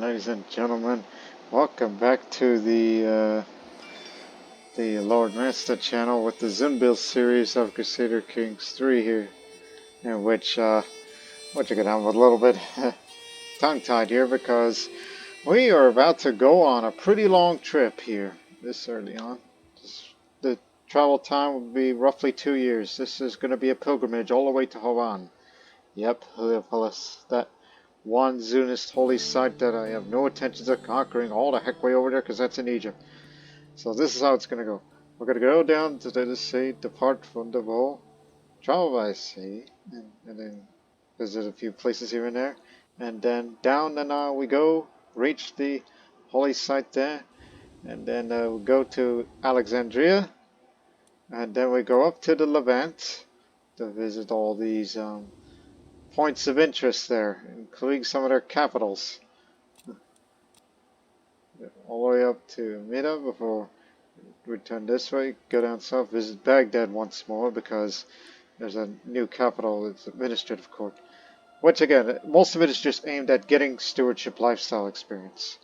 ladies and gentlemen, welcome back to the Lord Master channel with the Zunbil series of Crusader Kings 3 here, in which I'm a little bit tongue-tied here because we are about to go on a pretty long trip here this early on. The travel time will be roughly 2 years. This is going to be a pilgrimage all the way to Havan. Yep, that one Zunist Holy Site that I have no intentions of conquering all the heck way over there because that's in Egypt. So this is how it's going to go. We're going to go down to the sea, depart from Debutantes, travel by sea, and then visit a few places here and there. And then down and we go, reach the Holy Site there, and then we go to Alexandria, and then we go up to the Levant to visit all these points of interest there, including some of their capitals. All the way up to Mida before we return this way, go down south, visit Baghdad once more because there's a new capital, it's administrative court. Which again, most of it is just aimed at getting stewardship lifestyle experience.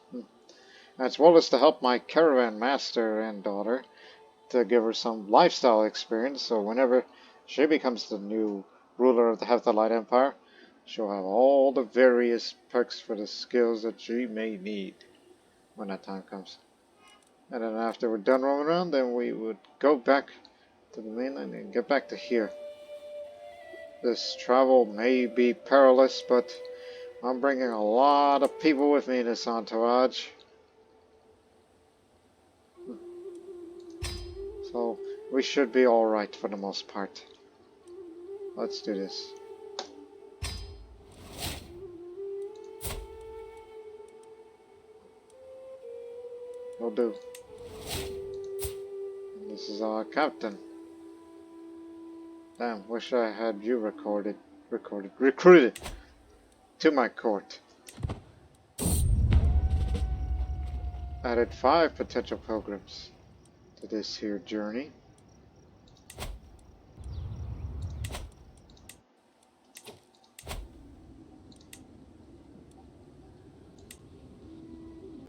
As well as to help my caravan master and daughter to give her some lifestyle experience, so whenever she becomes the new ruler of the Hephthalite Empire, she'll have all the various perks for the skills that she may need when that time comes. And then after we're done roaming around, then we would go back to the mainland and get back to here. This travel may be perilous, but I'm bringing a lot of people with me in this entourage. So we should be alright for the most part. Let's do this. Will do. And this is our captain. Damn, wish I had you recruited to my court. Added 5 potential pilgrims to this here journey.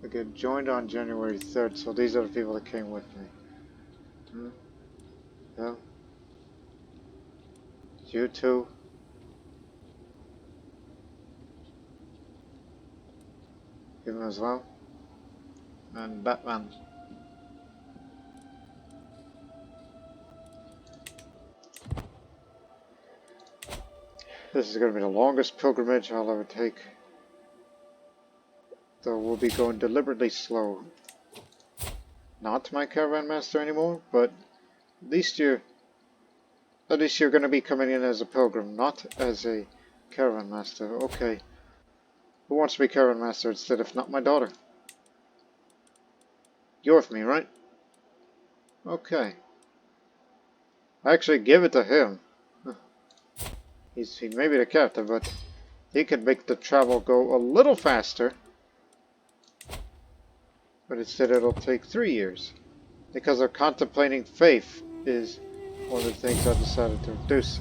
I get joined on January 3rd, so these are the people that came with me. Yeah. You too. Him as well. And Batman. This is going to be the longest pilgrimage I'll ever take. So we'll be going deliberately slow. Not my caravan master anymore, but at least you're going to be coming in as a pilgrim, not as a caravan master. Okay. Who wants to be caravan master instead if not my daughter? You're with me, right? Okay. I actually give it to him. He may be the captain, but he can make the travel go a little faster. But instead it'll take 3 years. Because of contemplating faith is one of the things I decided to reduce.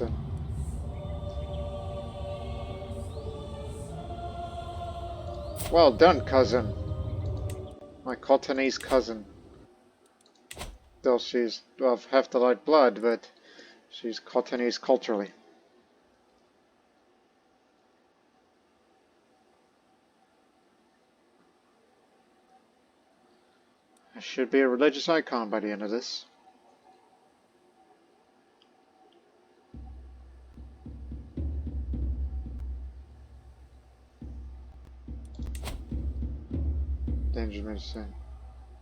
Well done, cousin. My Courtiers cousin. Though she's of Hephthalite blood, but she's Courtiers culturally. I should be a religious icon by the end of this. Danger medicine.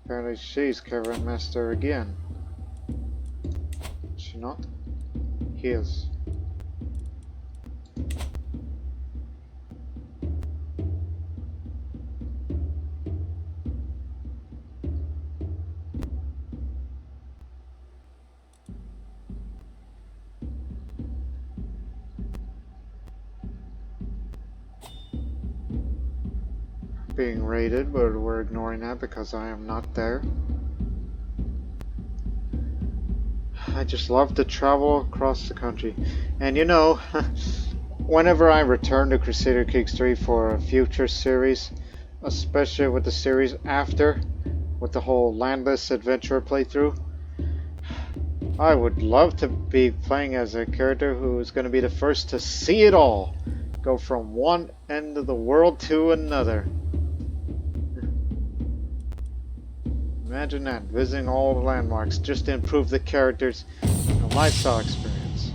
Apparently she's caravan master again. Is she not? He is. Being raided, but we're ignoring that because I am not there. I just love to travel across the country. And you know, whenever I return to Crusader Kings 3 for a future series, especially with the series after, with the whole landless adventure playthrough. I would love to be playing as a character who is going to be the first to see it all, go from one end of the world to another. Imagine that, visiting all the landmarks just to improve the character's lifestyle experience.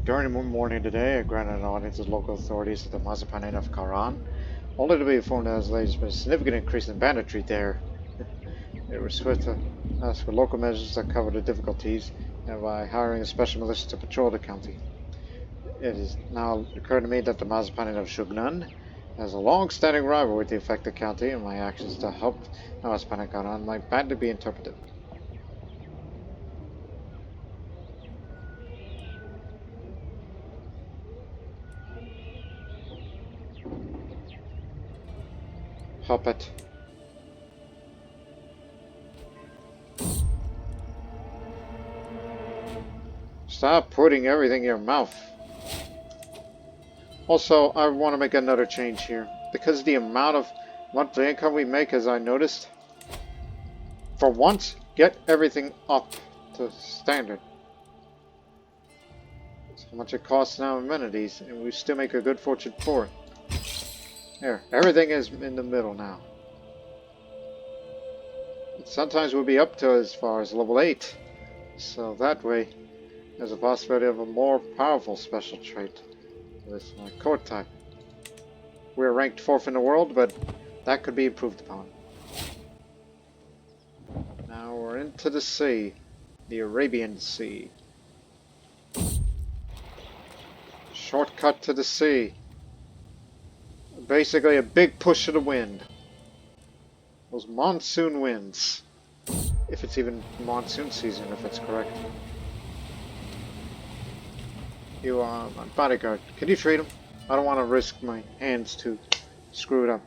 During the morning today, I granted an audience with local authorities at the Mazapanin of Karan, only to be informed that there's been a significant increase in banditry there. They were swift to ask for local measures that cover the difficulties, and by hiring a special militia to patrol the county. It has now occurred to me that the Mazapanin of Shugnan has a long-standing rivalry with the affected county, and my actions to help the Mazapanin Karan might badly be interpreted. Hop it. Stop putting everything in your mouth. Also, I want to make another change here. Because the amount of monthly income we make, as I noticed, for once, get everything up to standard. That's how much it costs now in amenities, and we still make a good fortune for it. There, everything is in the middle now. Sometimes we'll be up to as far as level 8. So that way, there's a possibility of a more powerful special trait with my court type. We're ranked 4th in the world, but that could be improved upon. Now we're into the sea, the Arabian Sea. Shortcut to the sea. Basically a big push of the wind. Those monsoon winds. If it's even monsoon season, if it's correct. You are my bodyguard. Can you treat him? I don't want to risk my hands to screw it up.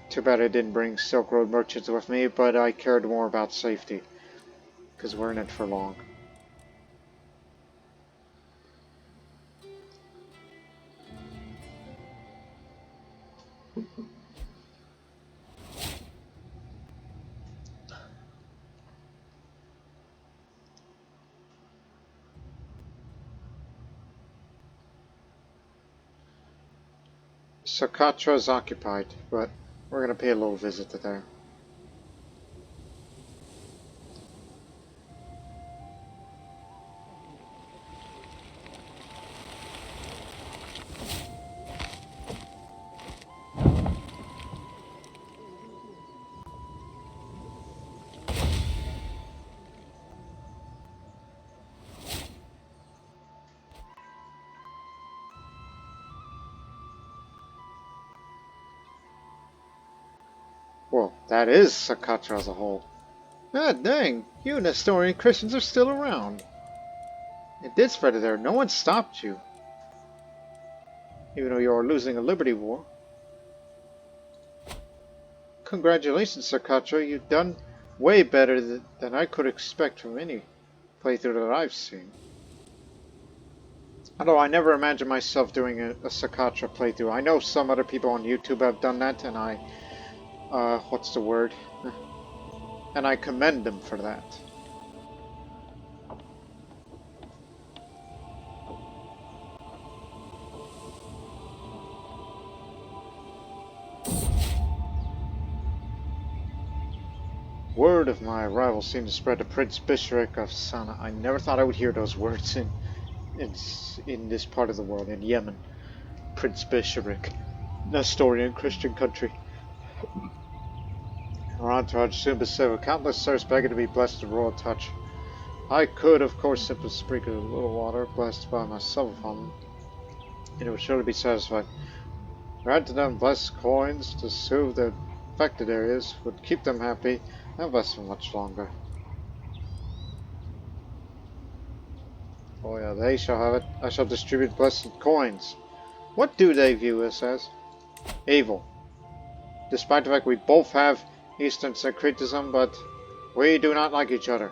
Too bad I didn't bring Silk Road merchants with me, but I cared more about safety. Because we're in it for long. Socotra is occupied, but we're going to pay a little visit to there. Well, that is Socotra as a whole. Ah, dang, you Nestorian Christians are still around. It did spread there. No one stopped you. Even though you are losing a liberty war. Congratulations, Socotra. You've done way better than I could expect from any playthrough that I've seen. Although I never imagined myself doing a Socotra playthrough. I know some other people on YouTube have done that, and what's the word? And I commend them for that. Word of my arrival seemed to spread to Prince Bishorik of Sana. I never thought I would hear those words in this part of the world, in Yemen. Prince Bishorik, Nestorian Christian country. Our entourage soon bestowed with countless serfs begging to be blessed with royal touch. I could, of course, simply sprinkle a little water, blessed by myself upon them, and it would surely be satisfied. Granted them blessed coins to soothe their affected areas would keep them happy and bless them much longer. Oh yeah, they shall have it. I shall distribute blessed coins. What do they view us as? Evil. Despite the fact we both have Eastern syncretism, but we do not like each other.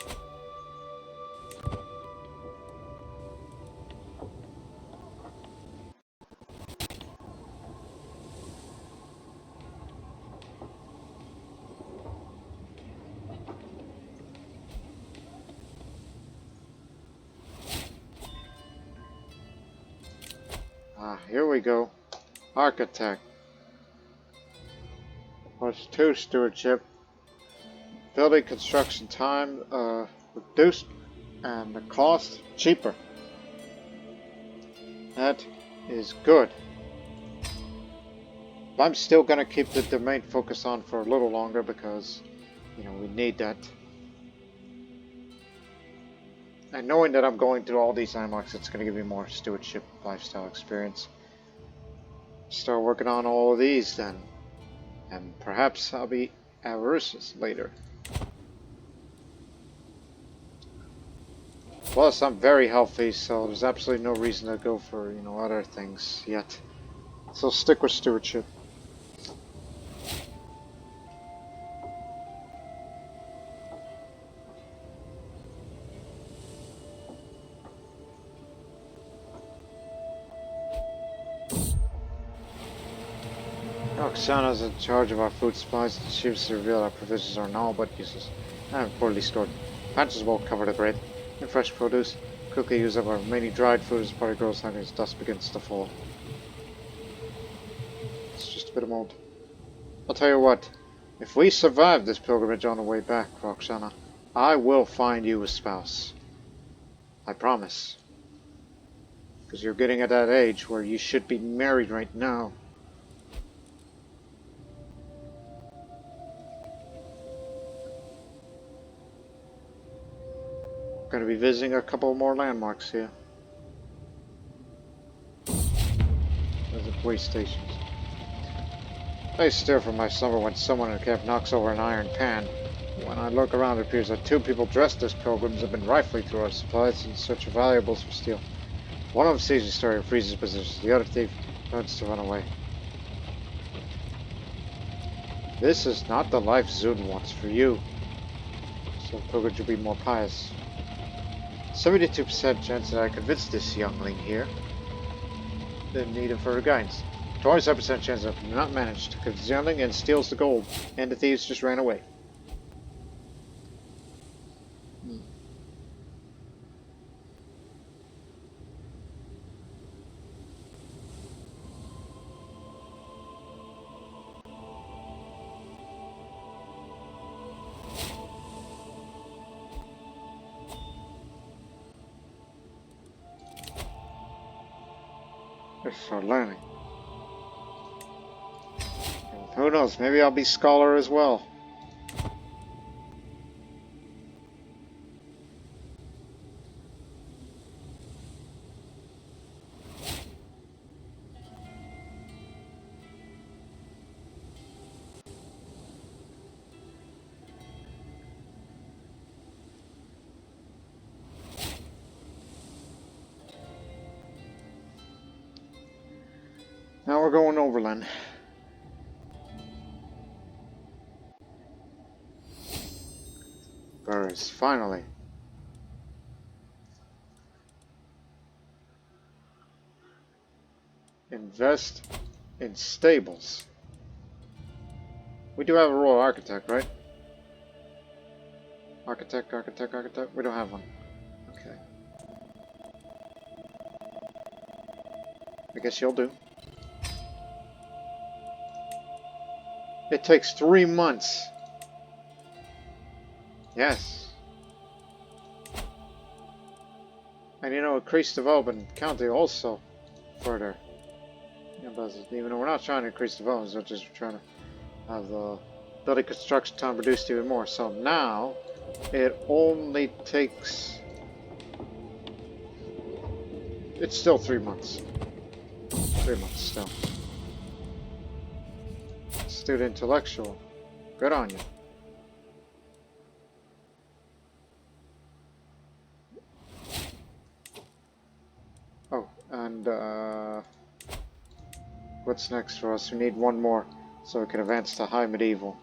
Here we go. Architect. Plus 2 stewardship. Building construction time reduced and the cost cheaper. That is good. But I'm still gonna keep the domain focus on for a little longer because, you know, we need that. And knowing that I'm going through all these landmarks, it's gonna give me more stewardship lifestyle experience. Start working on all of these then. And perhaps I'll be avaricious later. Plus, I'm very healthy, so there's absolutely no reason to go for, you know, other things yet. So stick with stewardship. Roxana's in charge of our food supplies and she was to reveal our provisions are all but useless and poorly stored. Patches won't cover the bread and fresh produce. Quickly use up our remaining dried food as party grows hungry as dust begins to fall. It's just a bit of mold. I'll tell you what, if we survive this pilgrimage on the way back, Roxana, I will find you a spouse. I promise. Because you're getting at that age where you should be married right now. Going to be visiting a couple more landmarks here. There's the police stations. I stir from my slumber when someone in camp knocks over an iron pan. When I look around, it appears that 2 people dressed as pilgrims have been rifling through our supplies in search of valuables for steel. One of them sees the story and freezes position. The other thief turns to run away. This is not the life Zun wants for you. So pilgrims will be more pious. 72% chance that I convinced this youngling here that needed further guidance. 27% chance that I did not manage to convince the youngling and steals the gold, and the thieves just ran away. For learning. And who knows, maybe I'll be scholar as well. Now we're going overland. Birds, finally. Invest in stables. We do have a royal architect, right? Architect. We don't have one. Okay. I guess you'll do. It takes 3 months. Yes. And you know, increased development county also further. Even though we're not trying to increase development, we're just trying to have the building construction time reduced even more. So now it only takes. It's still 3 months. 3 months still. Student intellectual. Good on you. Oh, and What's next for us? We need one more so we can advance to High Medieval.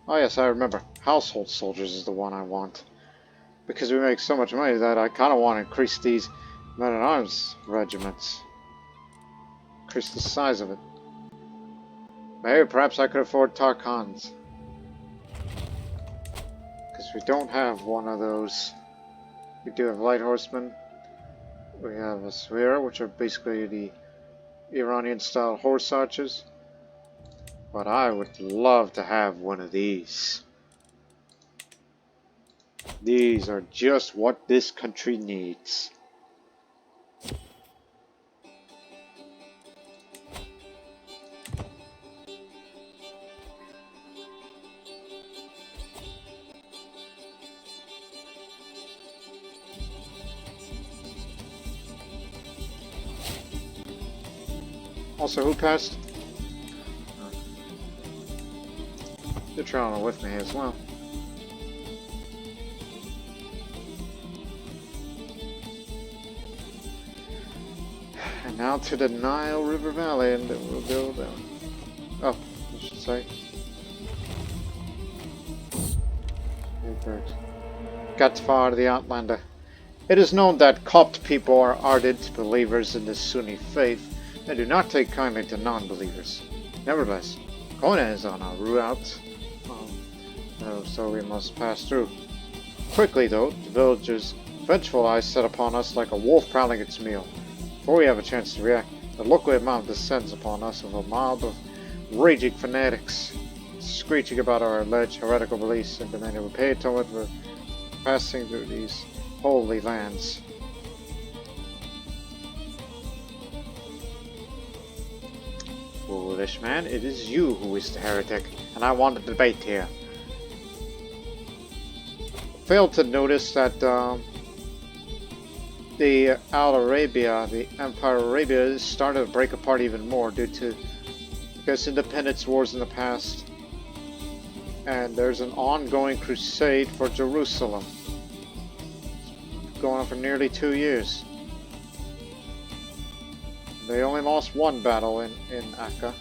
Oh yes, I remember. Household soldiers is the one I want. Because we make so much money that I kind of want to increase these men-at-arms regiments. Increase the size of it. Maybe perhaps I could afford Tarkans. Because we don't have one of those. We do have light horsemen. We have a Swear, which are basically the Iranian-style horse archers. But I would love to have one of these. These are just what this country needs. Also, who passed? You're traveling with me as well. And now to the Nile River Valley, and we'll go down. Oh, I should say. Gatfar the Outlander. It is known that Copt people are ardent believers in the Sunni faith. They do not take kindly to non-believers. Nevertheless, Kona is on our route, so we must pass through. Quickly though, the villagers' vengeful eyes set upon us like a wolf prowling its meal. Before we have a chance to react, the local imam descends upon us with a mob of raging fanatics, screeching about our alleged heretical beliefs and demanding we pay atonement for passing through these holy lands. Foolish man, it is you who is the heretic, and I want a debate here. Failed to notice that the Empire of Arabia is starting to break apart even more due to, I guess, independence wars in the past. And there's an ongoing crusade for Jerusalem. It's going on for nearly 2 years. They only lost one battle in Akka.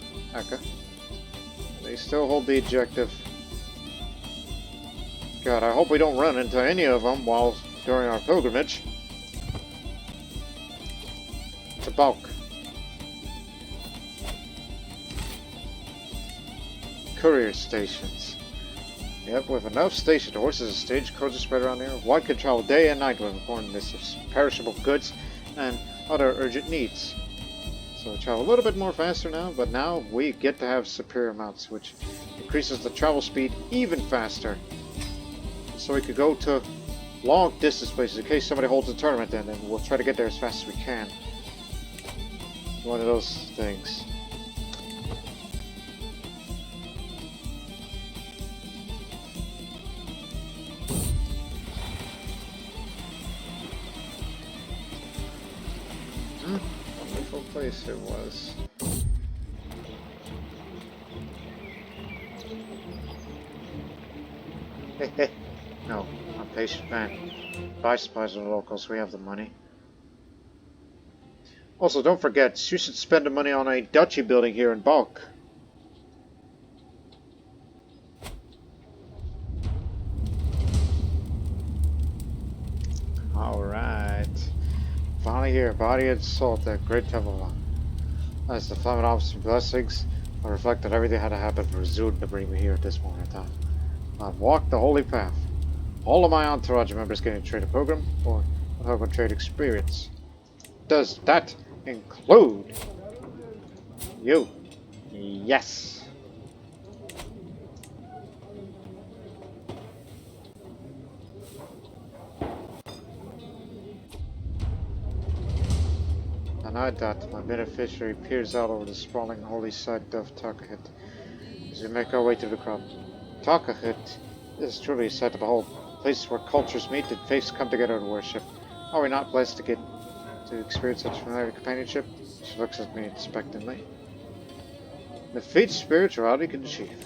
They still hold the objective. God, I hope we don't run into any of them during our pilgrimage to Balk. Courier stations. Yep, with enough station horses and stagecoaches spread around here, one can travel day and night with important lists of perishable goods and other urgent needs. So we travel a little bit more faster now, but now we get to have superior mounts, which increases the travel speed even faster. So we could go to long distance places in case somebody holds a tournament then, and we'll try to get there as fast as we can. One of those things. Wonderful place it was. No, I'm a patient man. Buy supplies from the locals, we have the money. Also, don't forget, you should spend the money on a duchy building here in Balk. Alright. Finally here, body and soul, that great temple. As the Flamin Officer's blessings, I reflect that everything had to happen for Zun to bring me here at this moment in time. I've walked the holy path. All of my entourage members getting a trade program or a trade experience. Does that include you? Yes. And I that my beneficiary peers out over the sprawling holy site of Turco-Hephthalite as we make our way through the crowd. Turco-Hephthalite is truly a sight to behold, a place where cultures meet and faiths come together to worship. Are we not blessed to experience such familiar companionship? She looks at me expectantly. The feat spirituality can achieve.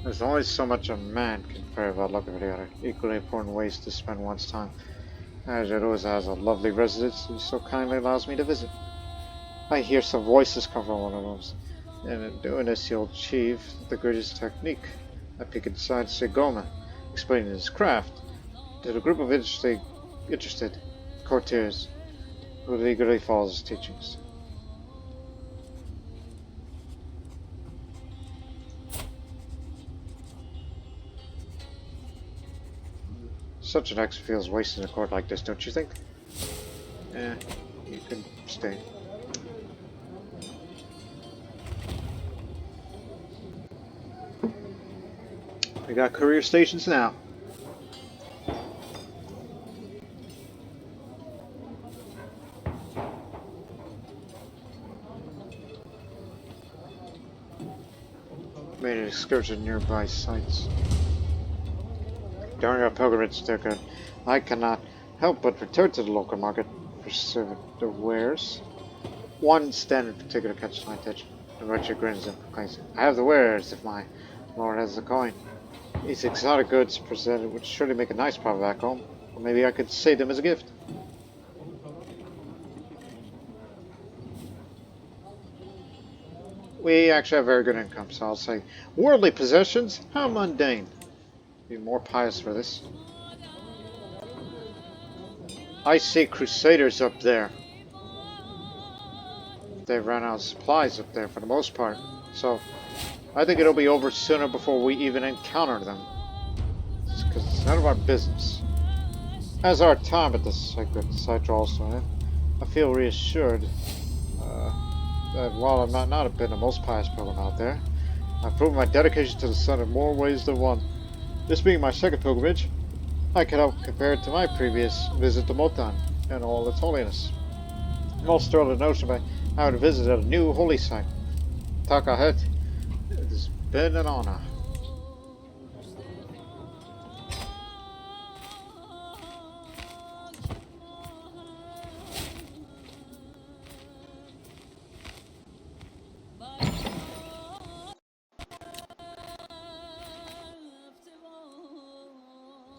There's only so much a man can pray about looking for the other. Equally important ways to spend one's time. Ajados has a lovely residence he so kindly allows me to visit. I hear some voices come from one of them, and in doing this he'll achieve the greatest technique. I peek inside Sigoma, explaining his craft to a group of interested courtiers who eagerly follow his teachings. Such an extra feels wasted in a court like this, don't you think? You can stay. We got courier stations now. Made an excursion to nearby sites. During our pilgrimage to Turkey, I cannot help but return to the local market for the wares. One stand in particular catches my attention. The merchant grins and proclaims, "I have the wares if my lord has the coin." These exotic goods presented would surely make a nice profit back home, or maybe I could save them as a gift. We actually have very good income, so I'll say, worldly possessions? How mundane. Be more pious for this. I see Crusaders up there. They ran out of supplies up there for the most part, so I think it'll be over sooner before we even encounter them. Because it's none of our business. As our time at the sacred site draws to an end, I feel reassured that while I might not have been the most pious pilgrim out there, I've proven my dedication to the sun in more ways than one. This being my second pilgrimage, I cannot compare it to my previous visit to Motan and all its holiness. I'm most thrilled at the notion of having visited a new holy site. Turco-Hephthalite, it has been an honor.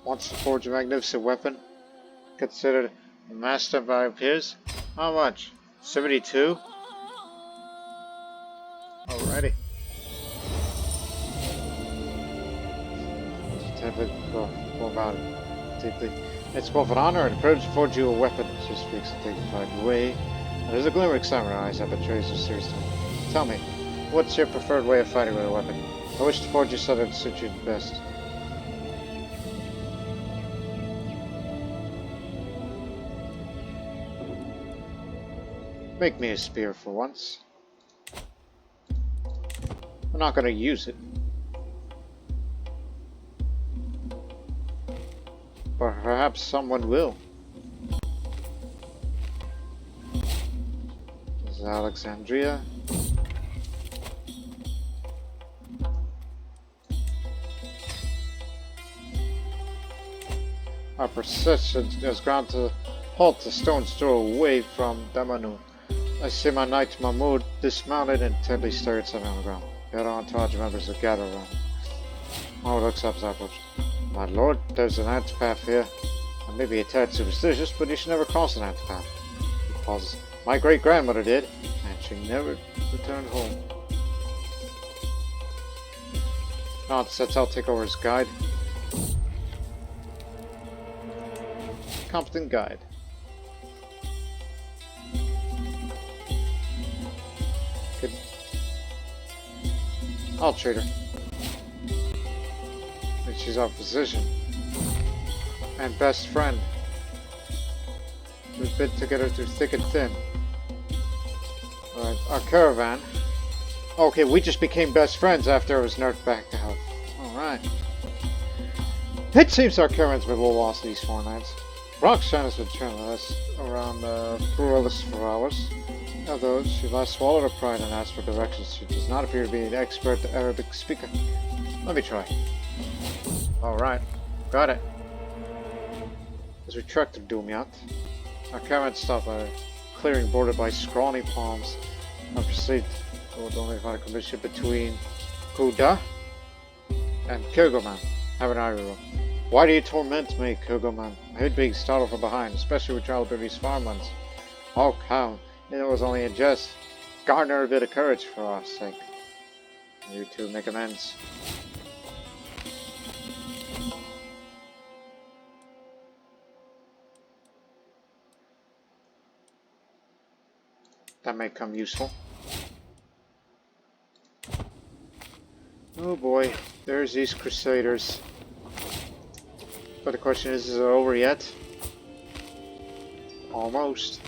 Wants to forge a magnificent weapon, considered a master by peers. How much? 72? Alrighty. Go about it deeply. It's both an honor and a privilege to forge you a weapon. She speaks a dignified way. There's a glimmer of excitement in her eyes that betrays her serious tone. Tell me, what's your preferred way of fighting with a weapon? I wish to forge you something that suits you the best. Make me a spear for once. I'm not going to use it. But perhaps someone will. This is Alexandria. Our procession has gone to halt a stone's throw away from Damanu. I see my knight Mahmud dismounted and intently stared at something on the ground. The other entourage members have gathered around. Mahmud looks up as I approach. My lord, there's an antipath here. I may be a tad superstitious, but you should never cross an antipath. He pauses. My great-grandmother did, and she never returned home. Nonsense, I'll take over as guide. Competent guide. Good. I'll treat her. And she's our physician. And best friend. We've been together through thick and thin. Alright, our caravan. Okay, we just became best friends after I was nerfed back to health. Alright. It seems our caravan's been well lost these foreign lands. Roxanne has been trailing us around Pluralis for hours. Although she last swallowed her pride and asked for directions, she does not appear to be an expert Arabic speaker. Let me try. Alright, got it. As we trek to Dumyat, our caravan stopped by a clearing bordered by scrawny palms and proceed to only find a commission between Kuda And Kogoman, have an argument. Why do you torment me, Kogoman? I hate being startled from behind, especially with child babies' farmlands. Oh, come, it was only a jest. Garner a bit of courage for our sake. You two make amends. That may come useful. Oh boy, there's these Crusaders. But the question is it over yet? Almost.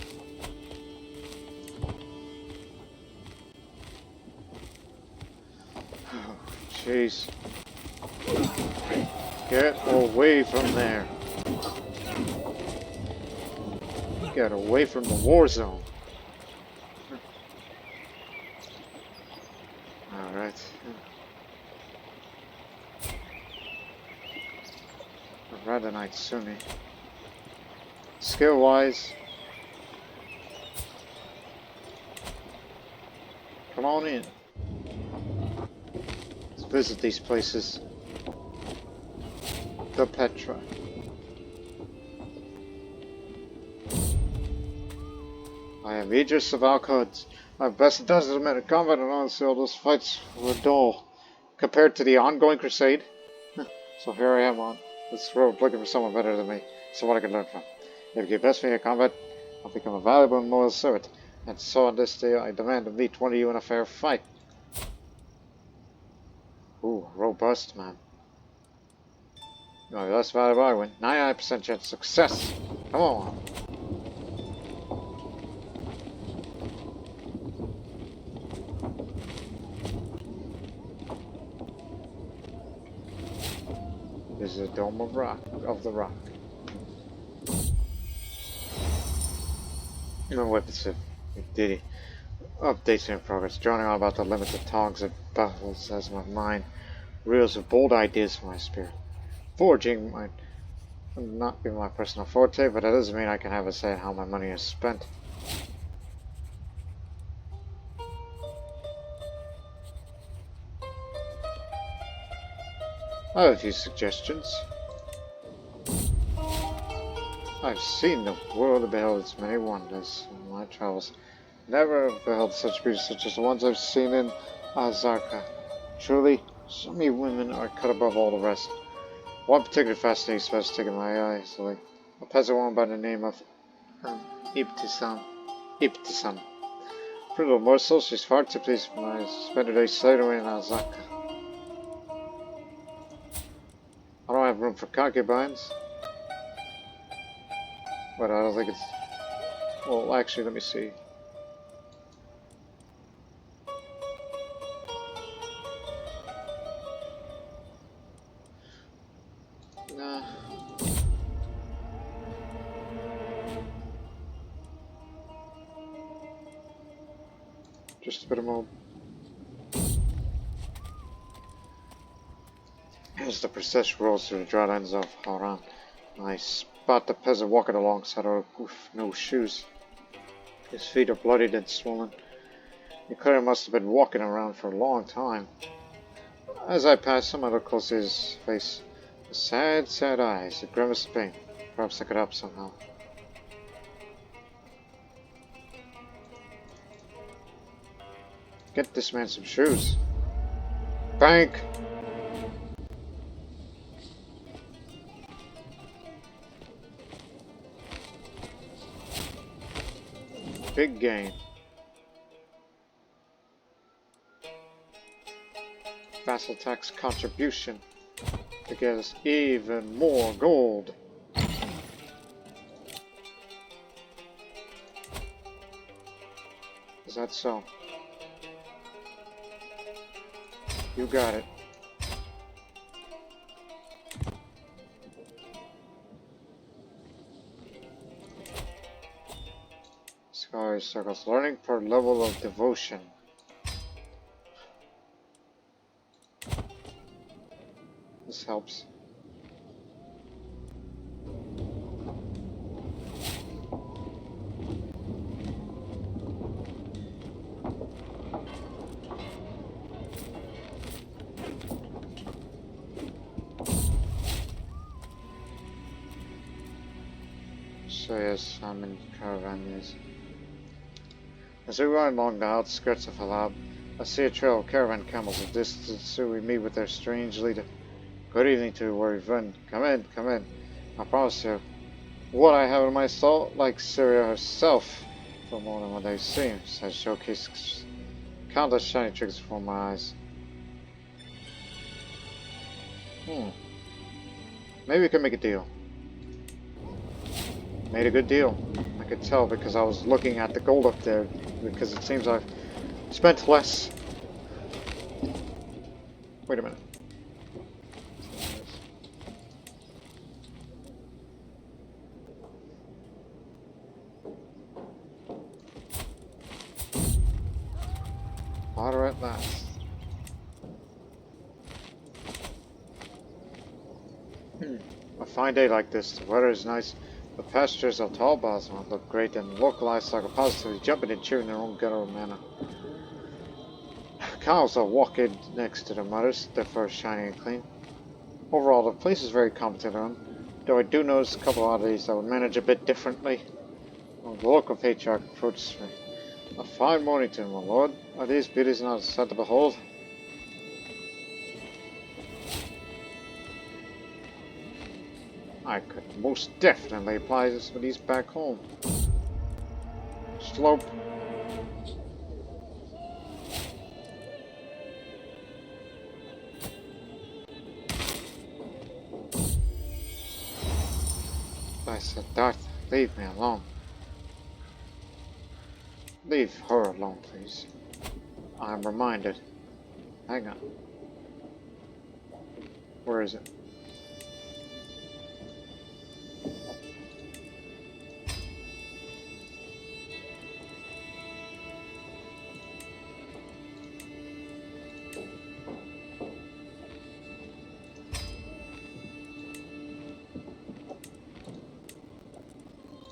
Oh, jeez. Get away from there. Get away from the war zone. Alright. I'd rather not Sunni. Skill wise. Come on in. Let's visit these places. The Petra. I am Idris of Al-Quds. My best dozen of men in combat, and honestly all those fights were dull compared to the ongoing crusade. So here I am on this road looking for someone better than me, someone I can learn from. If you best me in combat, I'll become a valuable and loyal servant. And so on this day I demand to meet one of you in a fair fight. Ooh, robust, man. No, that's valuable I win. 99% chance of success. Come on. This is a dome of rock, the rock. No weapons of Diddy. Updates in progress. Droning on about the limited tongs of battles as my mind reels with bold ideas for my spirit. Forging might not be my personal forte, but that doesn't mean I can have a say in how my money is spent. I have a few suggestions. I've seen the world and beheld its many wonders in my travels. Never beheld such beauty such as the ones I've seen in Azarka. Truly, so many women are cut above all the rest. One particular fascinating special taken my eye, so a peasant woman by the name of Ibtisam. Brutal morsel, she's far too pleased when I spend her day slaughtering in Azarka. I don't have room for concubines. But I don't think it's... Well, actually, let me see. Nah. Just a bit of mold. As the procession rolls through the dry lands of Haran, I spot the peasant walking alongside her with no shoes. His feet are bloodied and swollen. He clearly must have been walking around for a long time. As I pass him, I look close to his face. The sad, sad eyes, a grimace of pain. Perhaps I could help somehow. Get this man some shoes. Bank! Big game. Vassal tax contribution to get us even more gold. Is that so? You got it. Scholarly circles. Learning per level of devotion. This helps. So yes, I'm in caravan, yes. As we ride along the outskirts of Halab, I see a trail of caravan camels in the distance, so we meet with their strange leader. Good evening to where we've run. Come in, come in. I promise you, what I have in my stall, like Syria herself, for more than what they seem, says showcase countless shiny tricks before my eyes. Maybe we can make a deal. Made a good deal. I could tell because I was looking at the gold up there, because it seems I've spent less. Wait a minute. Water at last. A fine day like this, the weather is nice, the pastures of tall bosses look great, and local livestock are positively jumping and cheering in their own guttural manner. Cows are walking next to their mothers, their fur shiny and clean. Overall, the place is very competent run, though I do notice a couple of oddities that would manage a bit differently. Well, the local patriarch approaches me. A fine morning to you, my lord. Are these beauties not a sight to behold? I could most definitely apply this with these back home. Slope. I said, Darth, leave me alone. Leave her alone, please. I'm reminded. Hang on. Where is it?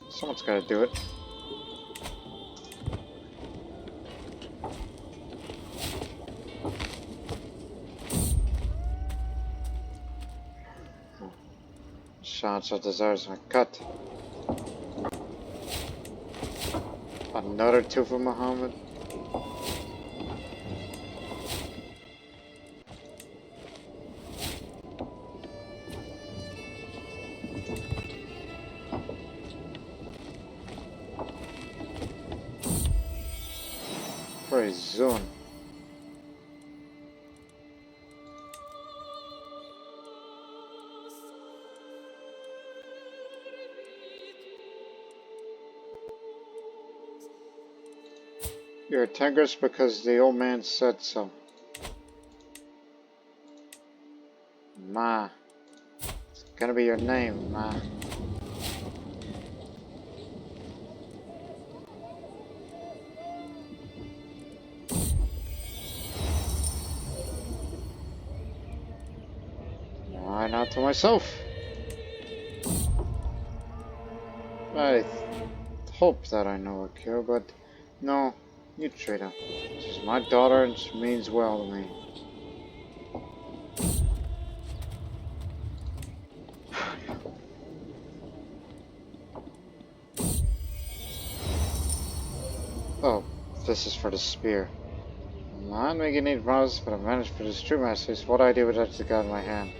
Someone's gotta do it. Shahanshah deserves my cut. Another two for Muhammad. Praise Zun. You're a tigress because the old man said so. Ma. It's gonna be your name, Ma. Why not to myself? I hope that I know a cure, but no, you treat her. She's my daughter and she means well to me. Oh, this is for the spear. I'm not making any promises, but I managed for this true masters. What I do without the god in my hand.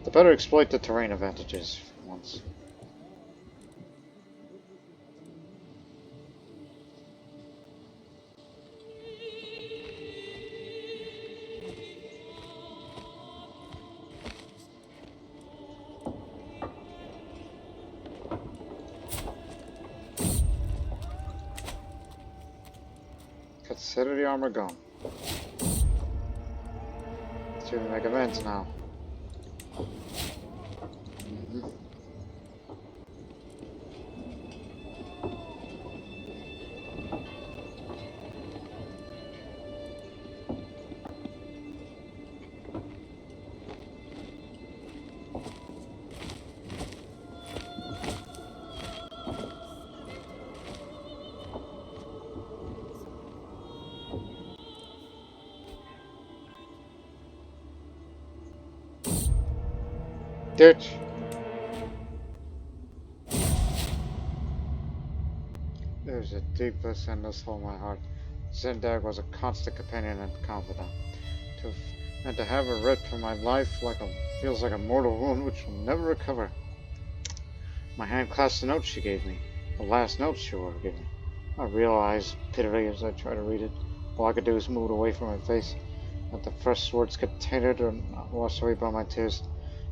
The better exploit the terrain advantages for once. Consider the armor gone. Let's do the make amends now. ditch. There's a deepest, endless hole in my heart. Zindag was a constant companion and confidant. And to have her ripped from my life feels like a mortal wound which will never recover. My hand clasped the note she gave me, the last note she will ever give me. I realized bitterly as I tried to read it. All I could do was move it away from my face. Let the fresh words get tainted or washed away by my tears.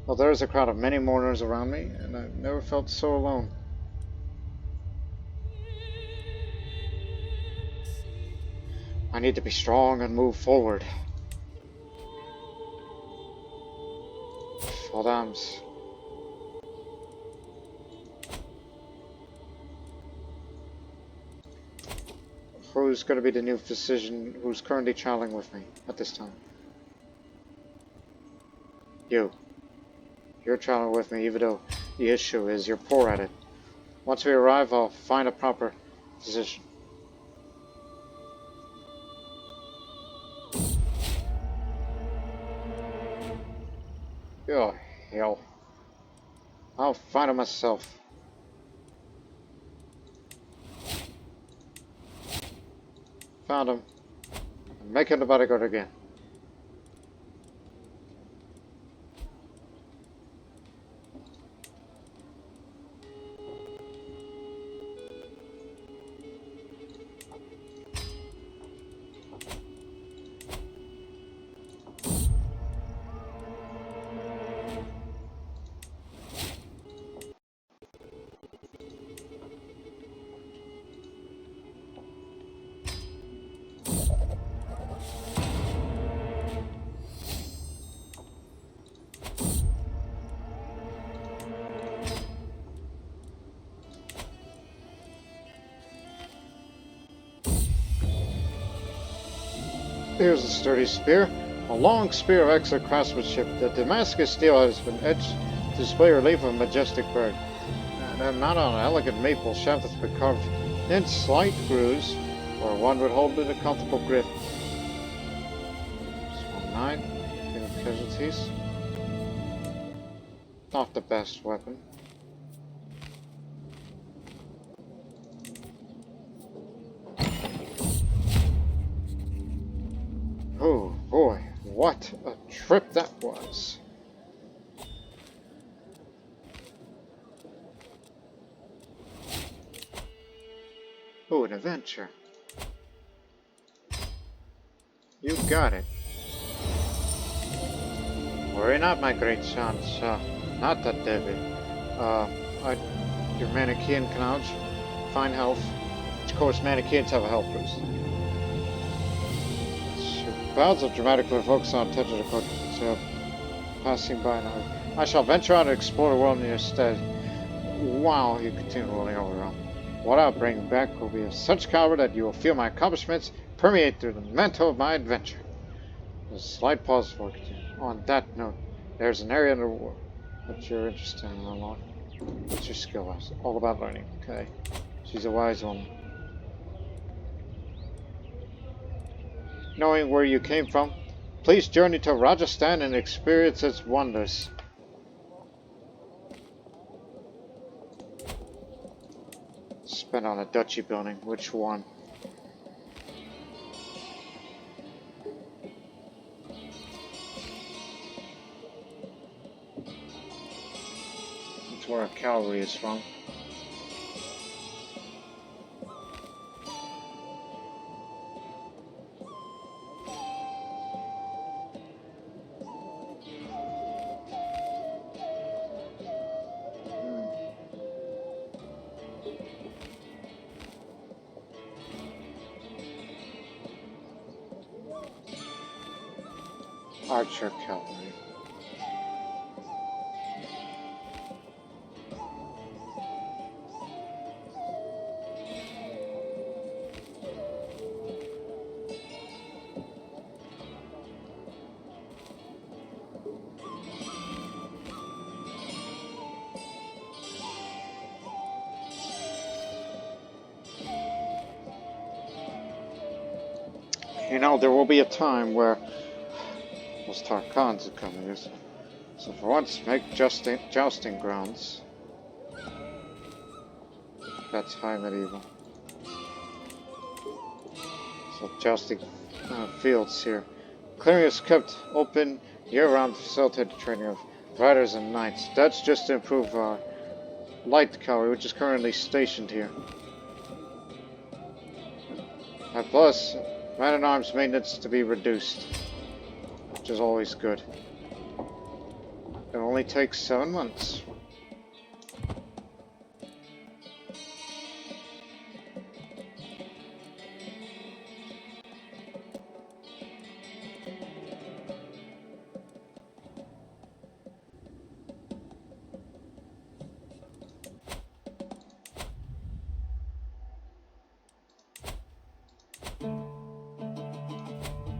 Well, there is a crowd of many mourners around me, and I've never felt so alone. I need to be strong and move forward. Adams. Who's going to be the new physician who's currently traveling with me at this time? You. You're traveling with me even though the issue is you're poor at it. Once we arrive, I'll find a proper physician. Oh, hell. I'll find him myself. Found him. I'm making the bodyguard again. Here's a sturdy spear, a long spear of excellent craftsmanship. The Damascus steel has been etched to display relief of a majestic bird. And mounted on an elegant maple shaft that's been carved in slight grooves, where one would hold in a comfortable grip. Small 9, few casualties. Not the best weapon. Oh boy, what a trip that was. Oh, an adventure. You got it. Worry not, my great Shahanshah. Not that David. Your Manichaean Knowledge, fine health. Of course, Manichaeans have a health boost. Clouds of dramatically focus on attention to Courtiers passing by now. I shall venture out and explore the world in your stead. While you continue rolling over around. What I'll bring back will be of such caliber that you will feel my accomplishments permeate through the mantle of my adventure. There's a slight pause before continuing. On that note, there's an area in the world that you're interested in unlock. What's your skill level? All about learning. Okay. She's a wise woman. Knowing where you came from, please journey to Rajasthan and experience its wonders. Spent on a duchy building. Which one? That's where our cavalry is from. Archer cavalry. You know, there will be a time where those Tarkans are coming, isn't it? So for once, make jousting grounds. That's high medieval. So jousting fields here. Clearing is kept open year-round to facilitate the training of riders and knights. That's just to improve our light cavalry, which is currently stationed here. And plus, man-at-arms maintenance to be reduced, which is always good. It only takes 7 months.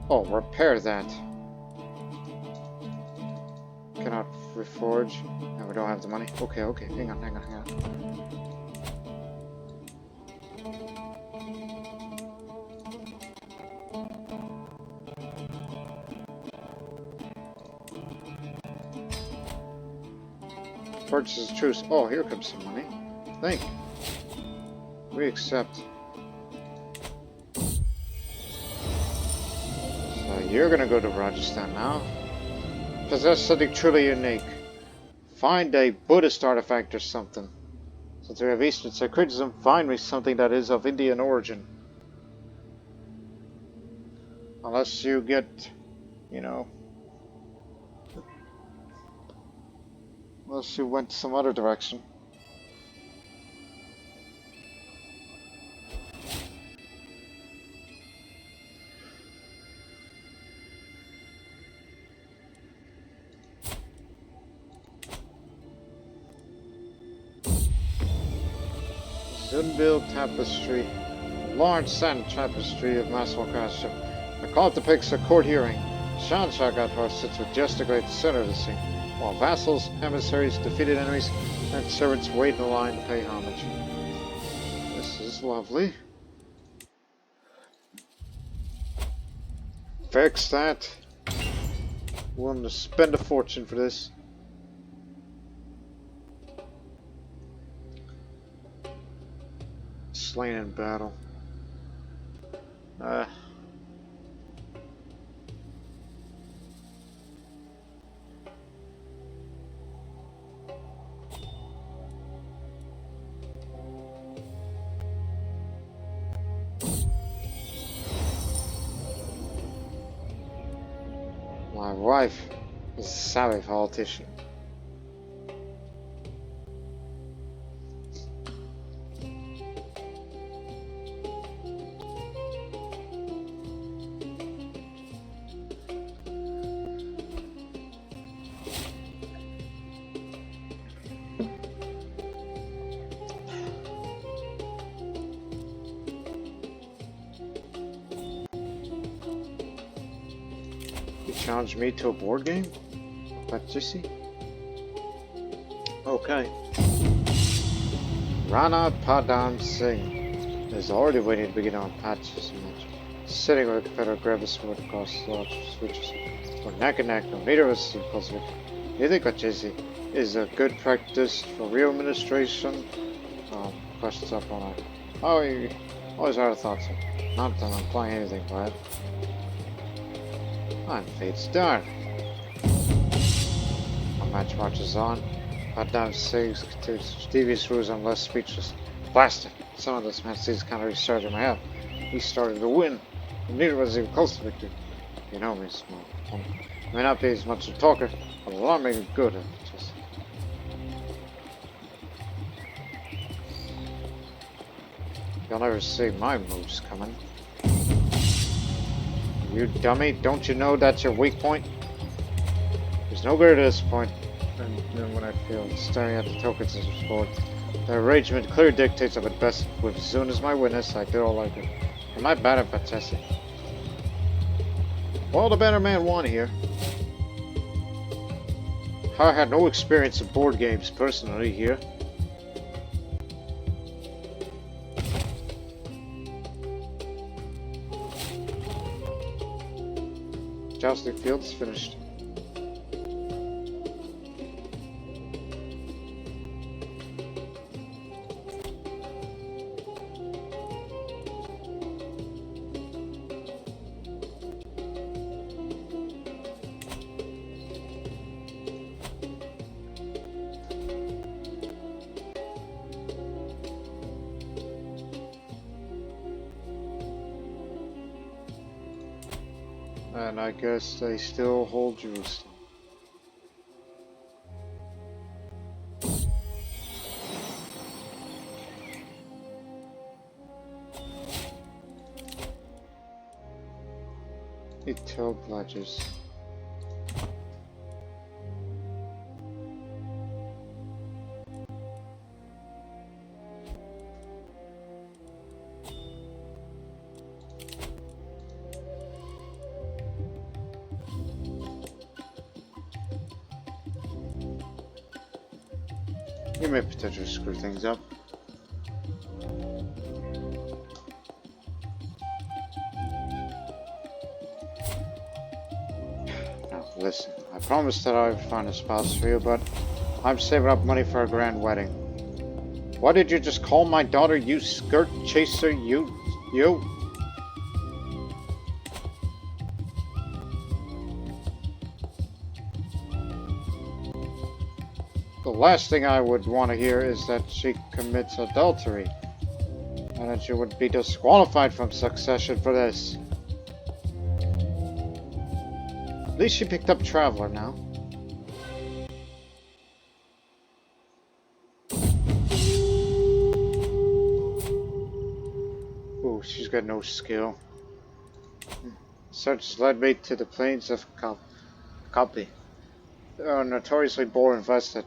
Oh, repair that. Cannot reforge. And we don't have the money. Okay, hang on. Purchase of truce. Oh, here comes some money. Thank you. We accept. So you're gonna go to Rajasthan now. Possess something truly unique. Find a Buddhist artifact or something. Since we have Eastern syncretism, find me something that is of Indian origin. Unless you get, you know, unless you went some other direction. Zunbil tapestry, large sand tapestry of massive craftsmanship. The cloth depicts a court hearing. Shahanshah Gatfar sits majestically at the center of the scene, while vassals, emissaries, defeated enemies, and servants wait in line to pay homage. This is lovely. Fix that. Willing to spend a fortune for this. Slain in battle. My wife is a savvy politician. Challenge me to a board game? Patchisi? Okay. Rana Padam Singh is already waiting to begin on patches match. Sitting with a Confederate grab a sword across the large switches. We're neck and neck, no neither of us is close to it. You think Patchisi is a good practice for real administration? Questions up on it. Oh, you always had a thought so. Not that I'm playing anything, Brad. I'm Fate's Dark. Our match marches on. Padam Singh's devious rules. I'm less speechless. Blast it! Some of this man sees kind of restarted my head. He started to win. And neither was even close to victory. You know me, small. I may not be as much a talker, but alarmingly good at it. Just... You'll never see my moves coming. You dummy, don't you know that's your weak point? There's no greater this point than when I feel staring at the tokens as a sport. The arrangement clearly dictates I'm at best with Zun as my witness. I do all like it. Am I bad at Patchesi? Well, the better man won here. I had no experience in board games personally here. Jousting field is finished. And I guess they still hold Jerusalem. Detailed pledges. You may potentially screw things up. Now, listen, I promised that I would find a spouse for you, but I'm saving up money for a grand wedding. Why did you just call my daughter, you skirt chaser, you? The last thing I would want to hear is that she commits adultery, and that she would be disqualified from succession for this. At least she picked up Traveler now. Ooh, she's got no skill. Search led me to the plains of Copy. They are notoriously bore invested.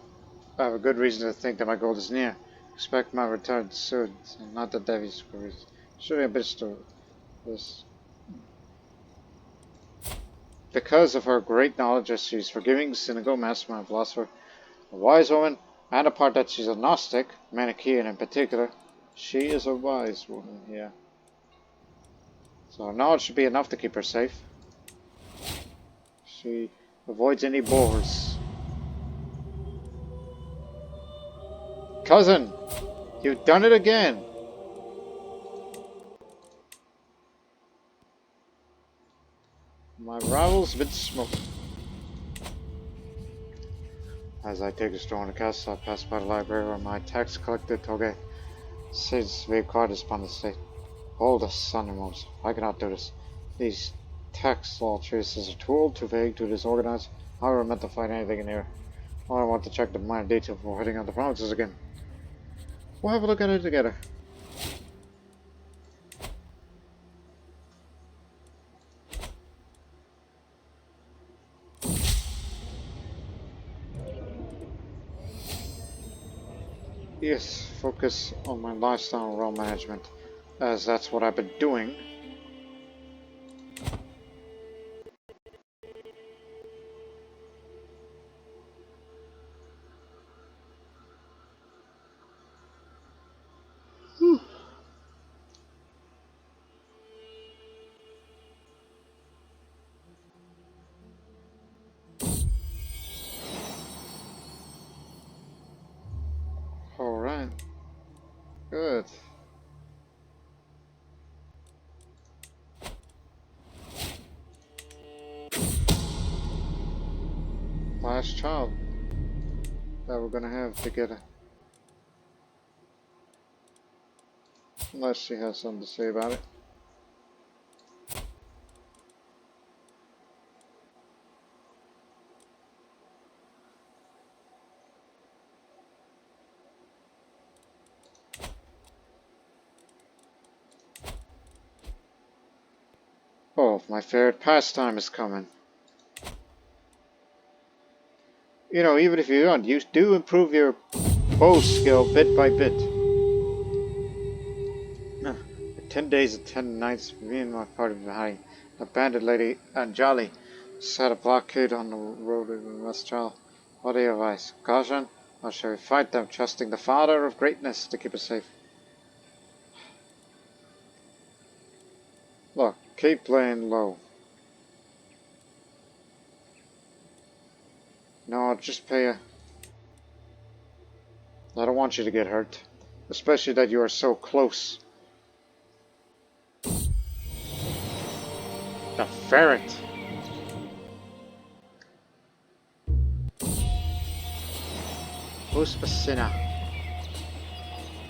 I have a good reason to think that my goal is near. Expect my return soon, and not the Devi's queries. Shouldn't have been to this. Because of her great knowledge as she's forgiving, cynical, mastermind, philosopher, a wise woman, and the part that she's a Gnostic, Manichaean in particular, she is a wise woman, yeah. So her knowledge should be enough to keep her safe. She avoids any bores. Cousin, you've done it again. My rival's been smoked. As I take a stroll in the castle, I pass by the library where my tax collector Toge says to be quiet upon the state. Hold us, son and moms. I cannot do this. These tax law treatises are too old, too vague, too disorganized. I never meant to find anything in here. I want to check the minor detail before hitting on the promises again. We'll have a look at it together. Yes, focus on my lifestyle and realm management, as that's what I've been doing. Alright. Good. Last child that we're gonna have together. Unless she has something to say about it. Oh, my favorite pastime is coming. You know, even if you don't, you do improve your bow skill bit by bit. For 10 days and 10 nights, me and my party behind the bandit lady Anjali set a blockade on the road in Mestral. What do you advise? Caution? Or shall we fight them, trusting the Father of Greatness to keep us safe? Look, keep playing low. No, I'll just pay a... I don't want you to get hurt. Especially that you are so close. The ferret! Uspacina.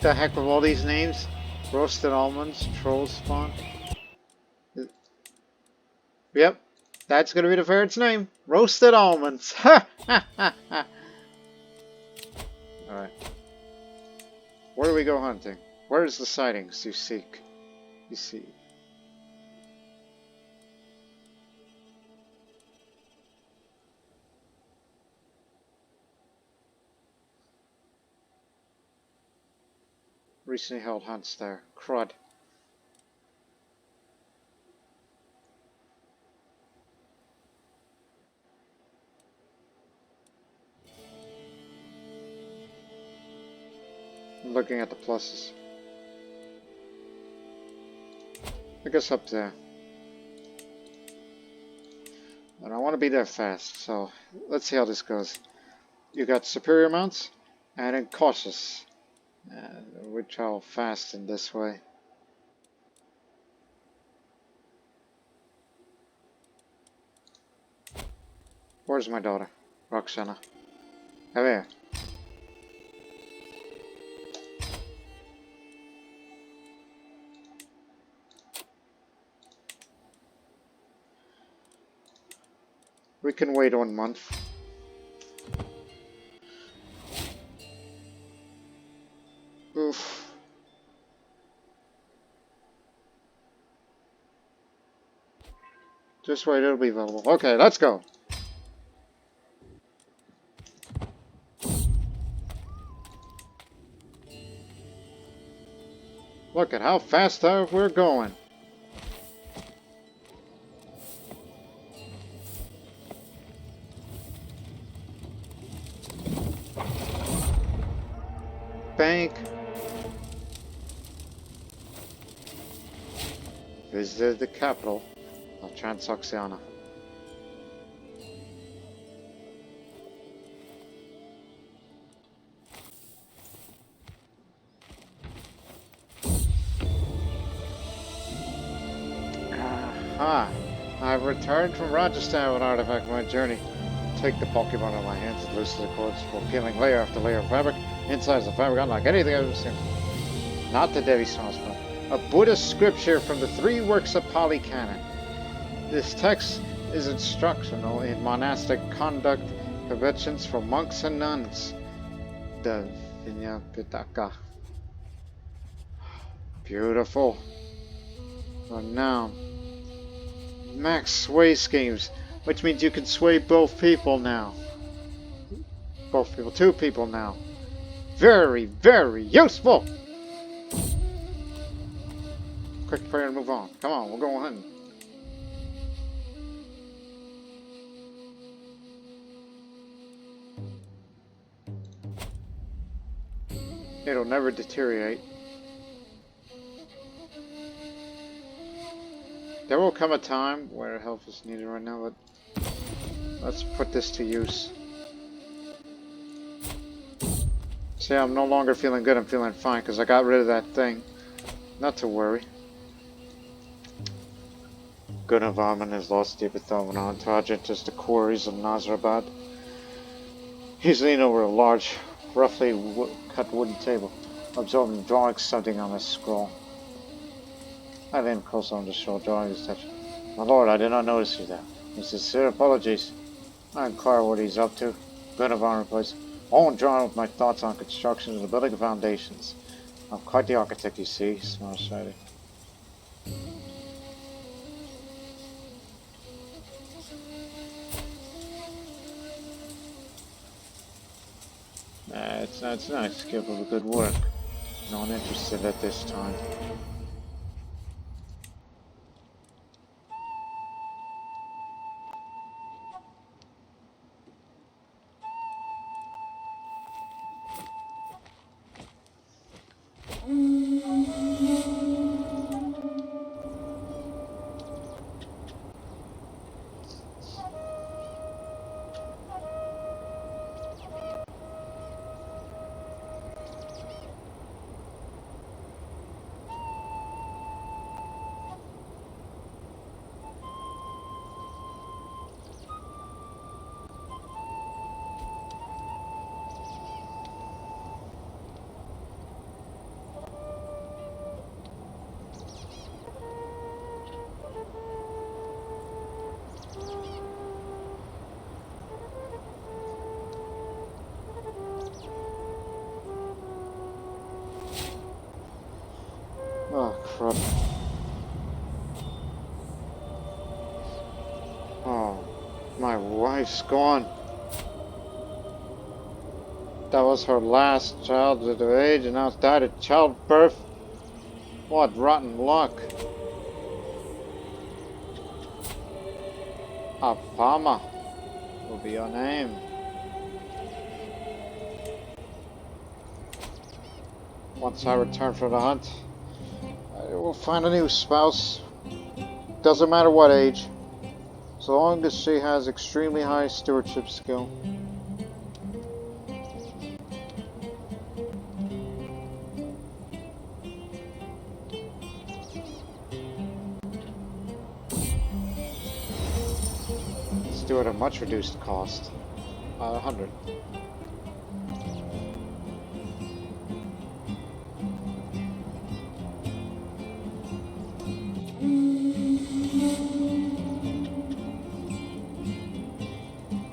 The heck with all these names? Roasted almonds, troll spawn. Yep, That's gonna be the ferret's name. Roasted almonds. Ha ha ha ha. Alright. Where do we go hunting? Where's the sightings you seek? You see. Recently held hunts there. Crud. I'm looking at the pluses. I guess up there. And I want to be there fast, so let's see how this goes. You got superior mounts and then cautious. We travel fast in this way. Where's my daughter? Roxana. Come here. We can wait 1 month. Oof. Just wait, it'll be available. Okay, let's go. Look at how fast we're going. Bank. Visited the capital of Transoxiana. Aha! I've returned from Rajasthan with an artifact of my journey. Take the Pokemon in my hands and loosen the cords for peeling layer after layer of fabric. Inside the fabric unlike anything I've ever seen. Not the Devi Sahasra. A Buddhist scripture from the 3 works of Pali Canon. This text is instructional in monastic conduct conventions for monks and nuns. The Vinyapitaka. Beautiful. Renowned. Max sway schemes, which means you can sway both people now. Both people, 2 people now. Very, very useful! Quick prayer and move on. Come on, we're going hunting. It'll never deteriorate. There will come a time where help is needed right now, but let's put this to use. See, I'm no longer feeling good, I'm feeling fine because I got rid of that thing. Not to worry. Good environment has lost Debutantes entourage enters the quarries of Nazarabad. He's leaning over a large, roughly cut wooden table, absorbing drawings something on a scroll. I leaned closer on the shore, drawing his attention. My lord, I did not notice you there. My sincere apologies. I inquire what he's up to. Good environment place. All drawn with my thoughts on construction and the building of foundations. I'm quite the architect, you see, smiled shyly. It's nice, capable of good work. Not interested at this time. crud. Oh, my wife's gone. That was her last child at her age and now it's died at childbirth. What rotten luck. Apama will be your name. Once I return from the hunt, I will find a new spouse. Doesn't matter what age, so long as she has extremely high stewardship skill. Let's do it at a much reduced cost. 100.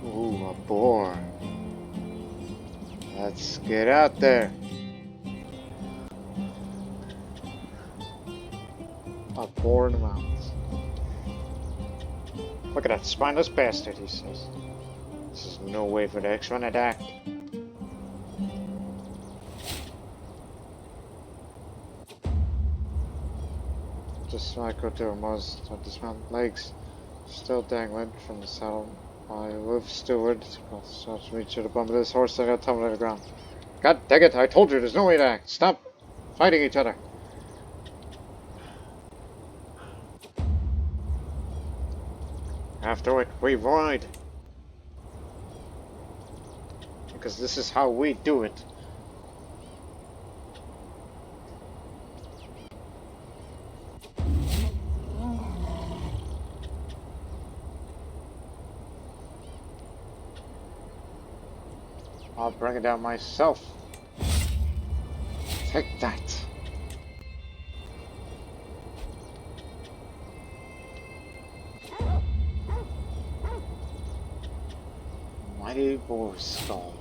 Ooh, a boar. Let's get out there. A boar in the mountains. Look at that spineless bastard, he says. This is no way for the X-1 to act. Just like go to a Mars to dismount legs still dangling from the saddle. My wolf steward starts to reach to the bump of this horse and I got tumbled to the ground. God dang it, I told you there's no way to act. Stop fighting each other. After it, we void. Because this is how we do it. I'll bring it down myself. Take that. Mighty boar skull.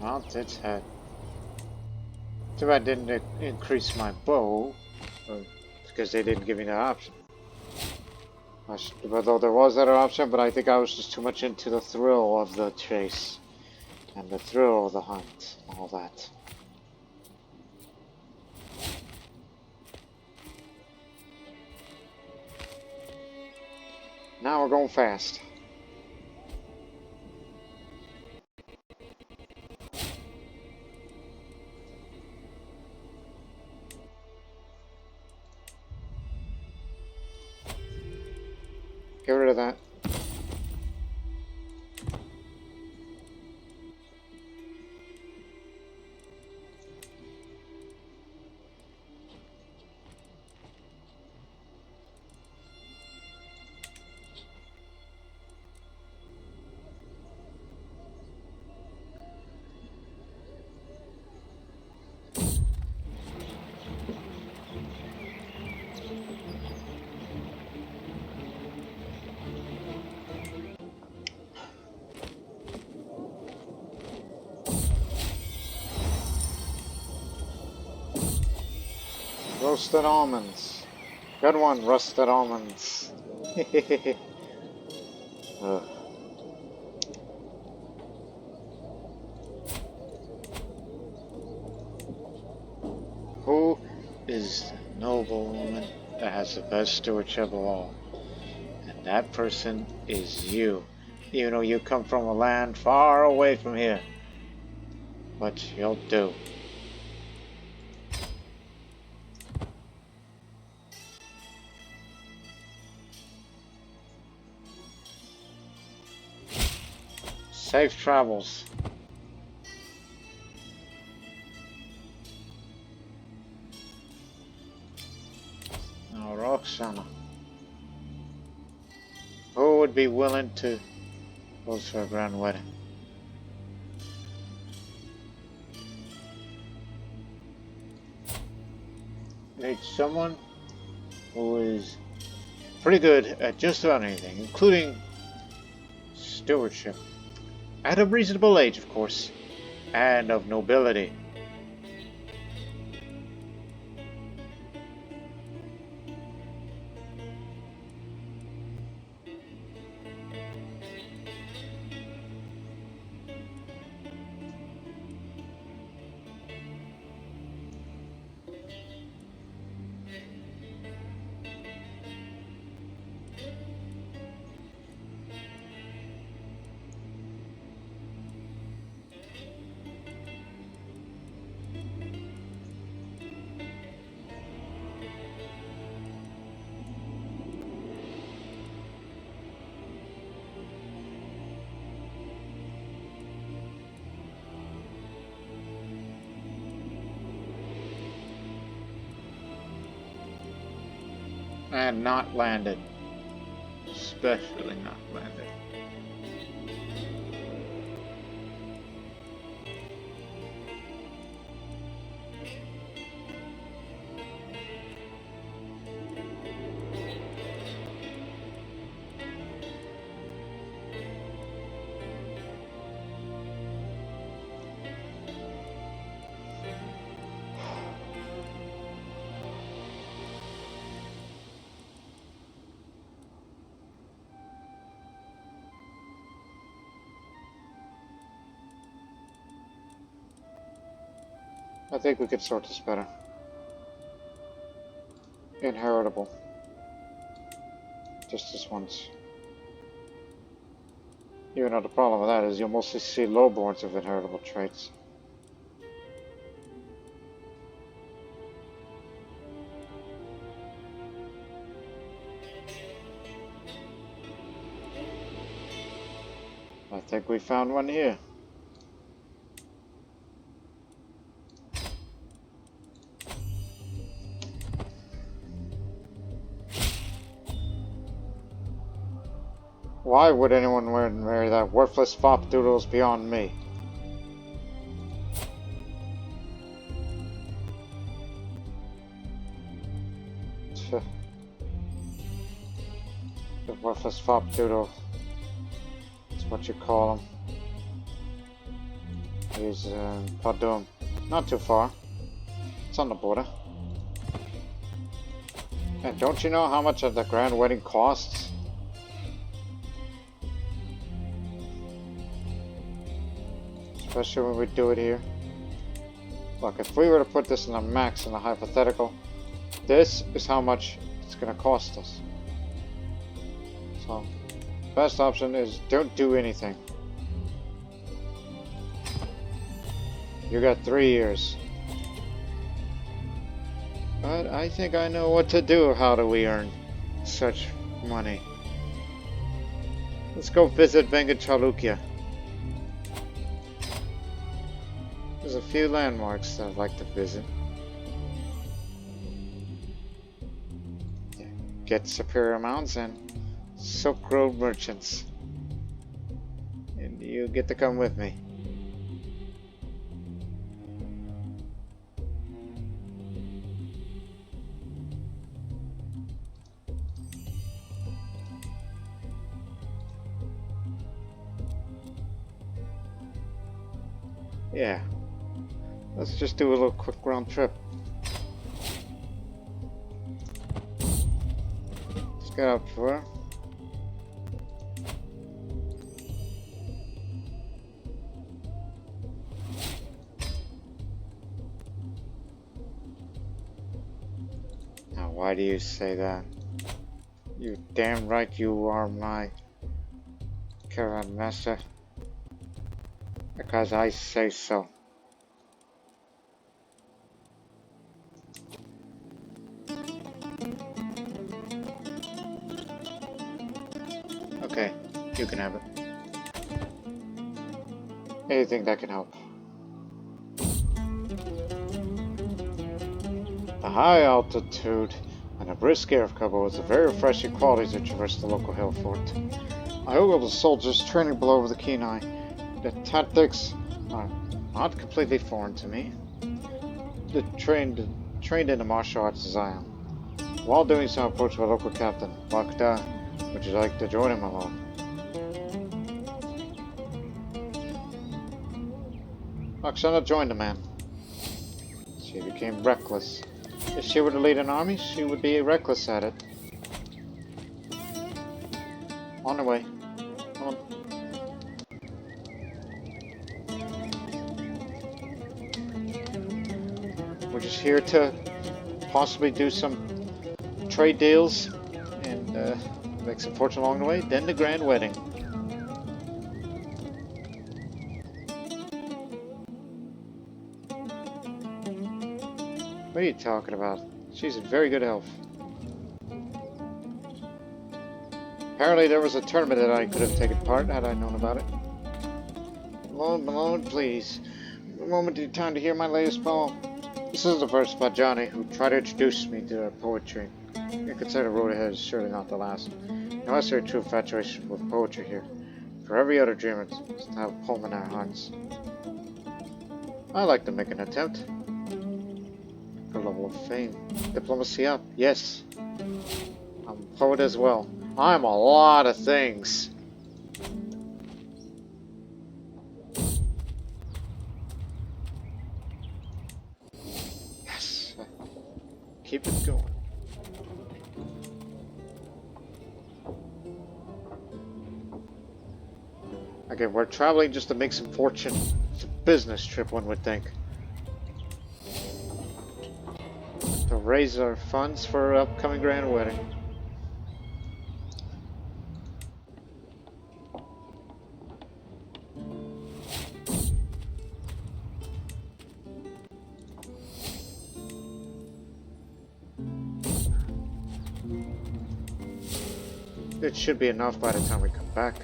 Mount its head. Too bad I didn't increase my bow, because they didn't give me that option. Although there was that option, but I think I was just too much into the thrill of the chase. And the thrill of the hunt, all that. Now we're going fast. Get rid of that. Roasted almonds. Good one, roasted almonds. Who is the noble woman that has the best stewardship of all? And that person is you. Even though you come from a land far away from here. But you'll do. Safe travels. Now, Roxana. Who would be willing to host for a grand wedding? Need someone who is pretty good at just about anything, including stewardship. At a reasonable age, of course, and of nobility. And not landed. Especially not landed. I think we could sort this better. Inheritable. Just this once. Even though the problem with that is you'll mostly see lowborns of inheritable traits. I think we found one here. Why would anyone marry that worthless fop doodles beyond me? The worthless fop doodle. That's what you call him. He's Padum. Not too far. It's on the border. And don't you know how much of the grand wedding costs? Especially when we do it here. Look, if we were to put this in a max in a hypothetical, this is how much it's going to cost us. So, best option is don't do anything. You got 3 years. But I think I know what to do. How do we earn such money? Let's go visit Venga Chalukya. There's a few landmarks that I'd like to visit. Get superior amounts and Silk Road merchants. And you get to come with me. Yeah. Let's just do a little quick round trip. Let's get out for. Now, why do you say that? You damn right you are my caravan master. Because I say so. Okay, you can have it. Anything that can help. The high altitude and a brisk air cover was a very refreshing quality to traverse the local hill fort. I owe the soldiers training below with a keen eye. The tactics are not completely foreign to me. Trained in the martial arts as I am. While doing so, I approached my local captain, Baghdad. Would you like to join him, my lord? Roxana joined the man. She became reckless. If she were to lead an army, she would be reckless at it. On her way. Come on. We're just here to possibly do some trade deals and make some fortune along the way, then the grand wedding. What are you talking about? She's a very good elf. Apparently there was a tournament that I could have taken part had I known about it. Malone, please. A moment in time to hear my latest poem. This is a verse by Johnny, who tried to introduce me to poetry. You could say the road ahead is surely not the last. Unless you're a true infatuation with poetry here. For every other dreamer to have a poem in our hearts. I like to make an attempt. For level of fame. Diplomacy up, yes. I'm a poet as well. I'm a lot of things. Yes. Keep it going. Okay, we're traveling just to make some fortune. It's a business trip, one would think. To raise our funds for our upcoming grand wedding. It should be enough by the time we come back.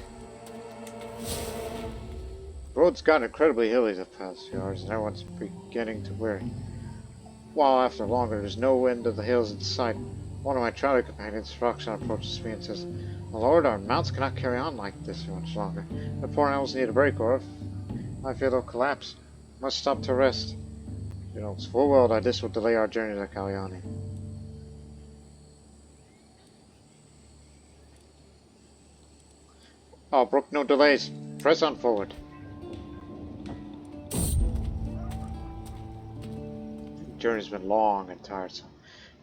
The road's gotten incredibly hilly the past few hours, and everyone's beginning to weary. While after longer, there's no end of the hills in sight. One of my traveling companions, Roxanne, approaches me and says, "My lord, our mounts cannot carry on like this for much longer. The poor animals need a break, or I fear they'll collapse. Must stop to rest. You know, it's full well that this will delay our journey to Kalyani." Oh, brook no delays. Press on forward. The journey's been long and tiresome,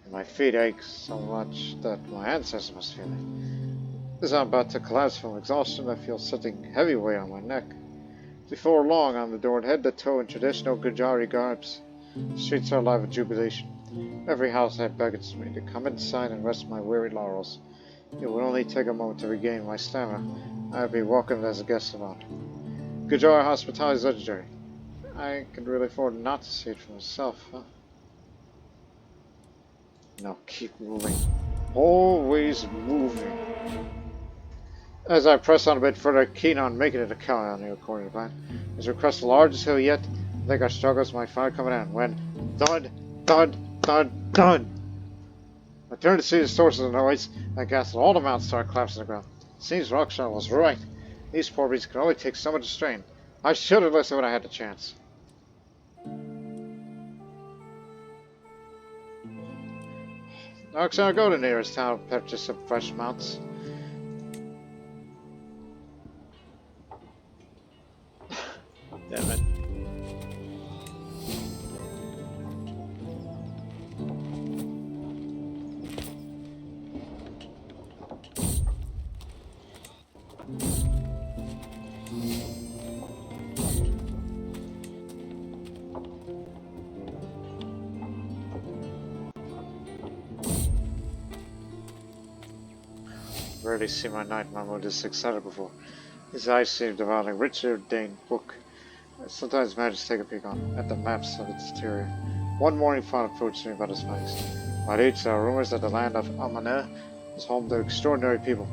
and my feet ache so much that my ancestors must feel it. As I'm about to collapse from exhaustion, I feel something heavy weigh on my neck. Before long, I'm adored head to toe in traditional Gujari garbs. The streets are alive with jubilation. Every househead beckons me to come inside and rest my weary laurels. It would only take a moment to regain my stamina. I would be welcomed as a guest of honor. Gujari hospitality is legendary. I can really afford not to see it for myself, huh? Now keep moving. Always moving. As I press on a bit further, keen on making it to Kalyani according to plan. As we crest the largest hill yet, I think our struggles might finally come in when thud, thud, thud, thud. I turned to see the source of the noise, and I gasped all the mountains started collapsing to the ground. It seems Roxanne was right. These poor beasts can only take so much strain. I should have listened when I had the chance. Roxanne, go to the nearest town and purchase some fresh mounts. Damn it. Rarely seen my knight Mahmoud this excited before. His eyes seemed devouring a richer Dane book. I sometimes managed to take a peek at the maps of its interior. One morning found approached me about his findings. My liege, there are rumors that the land of Amaneh is home to extraordinary people.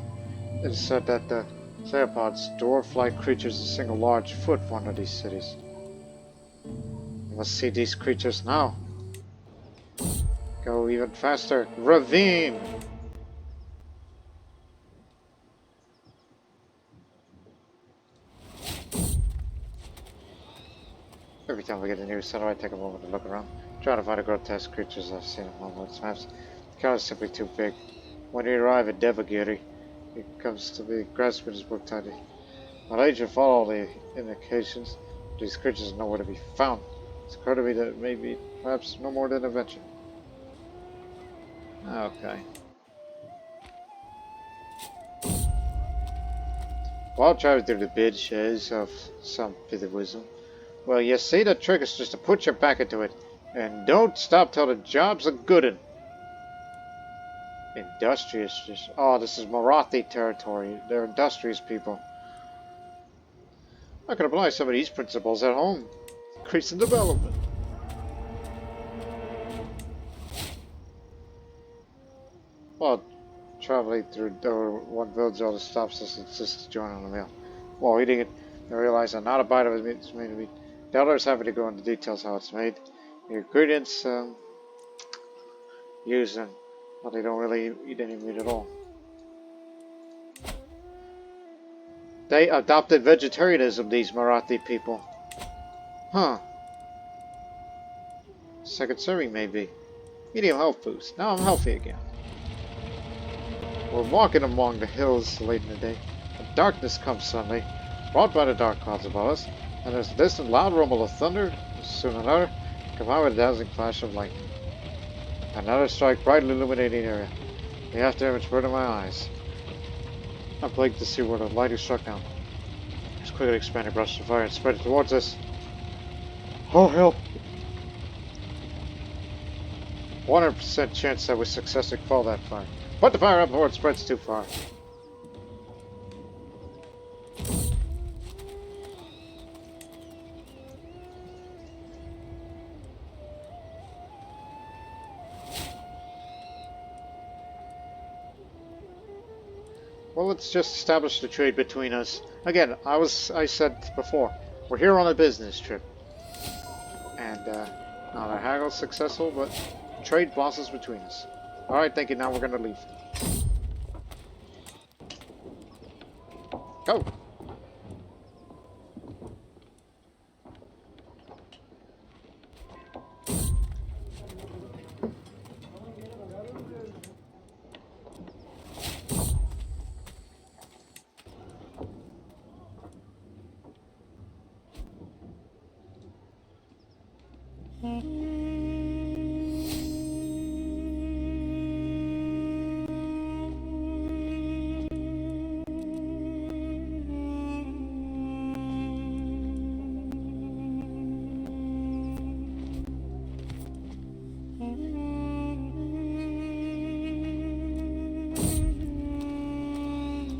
It is said that the theropods, dwarf-like creatures, single large foot for one of these cities. You must see these creatures now. Go even faster. Ravine! Every time we get a new center, I take a moment to look around, trying to find the grotesque creatures I've seen on those maps. The count is simply too big. When we arrive at Devagiri, it comes to be grasping his book tightly. My liege will follow all the indications, but these creatures are nowhere to be found. It's occurred to me that it may be perhaps no more than a venture. Okay. While driving through the bid sheds of some pithy wisdom, well, you see, the trick is just to put your back into it, and don't stop till the job's a good un. Industrious, just oh, this is Marathi territory. They're industrious people. I can apply some of these principles at home. Increase in development. Well, traveling through one village, all the stops us insists to join on the meal. While eating it, I realize that not a bite of it is made of meat. The elder is happy to go into details how it's made. The ingredients used and Well, they don't really eat any meat at all. They adopted vegetarianism, these Marathi people. Huh. Second serving, maybe. Medium health boost. Now I'm healthy again. We're walking among the hills late in the day. And darkness comes suddenly, brought by the dark clouds above us, and there's a distant loud rumble of thunder, soon another, combined with a dazzling flash of lightning. Another strike, brightly illuminating area. The after image burned in my eyes. I blinked to see where the light is struck down. It's quickly expanded, brushed of fire, and spread towards us. Oh, help! 100% chance that we successfully quell that fire. Put the fire up before it spreads too far. Well, let's just establish the trade between us. Again, I said before, we're here on a business trip. And, not a haggle successful, but trade blossoms between us. Alright, thank you, now we're gonna leave. Go!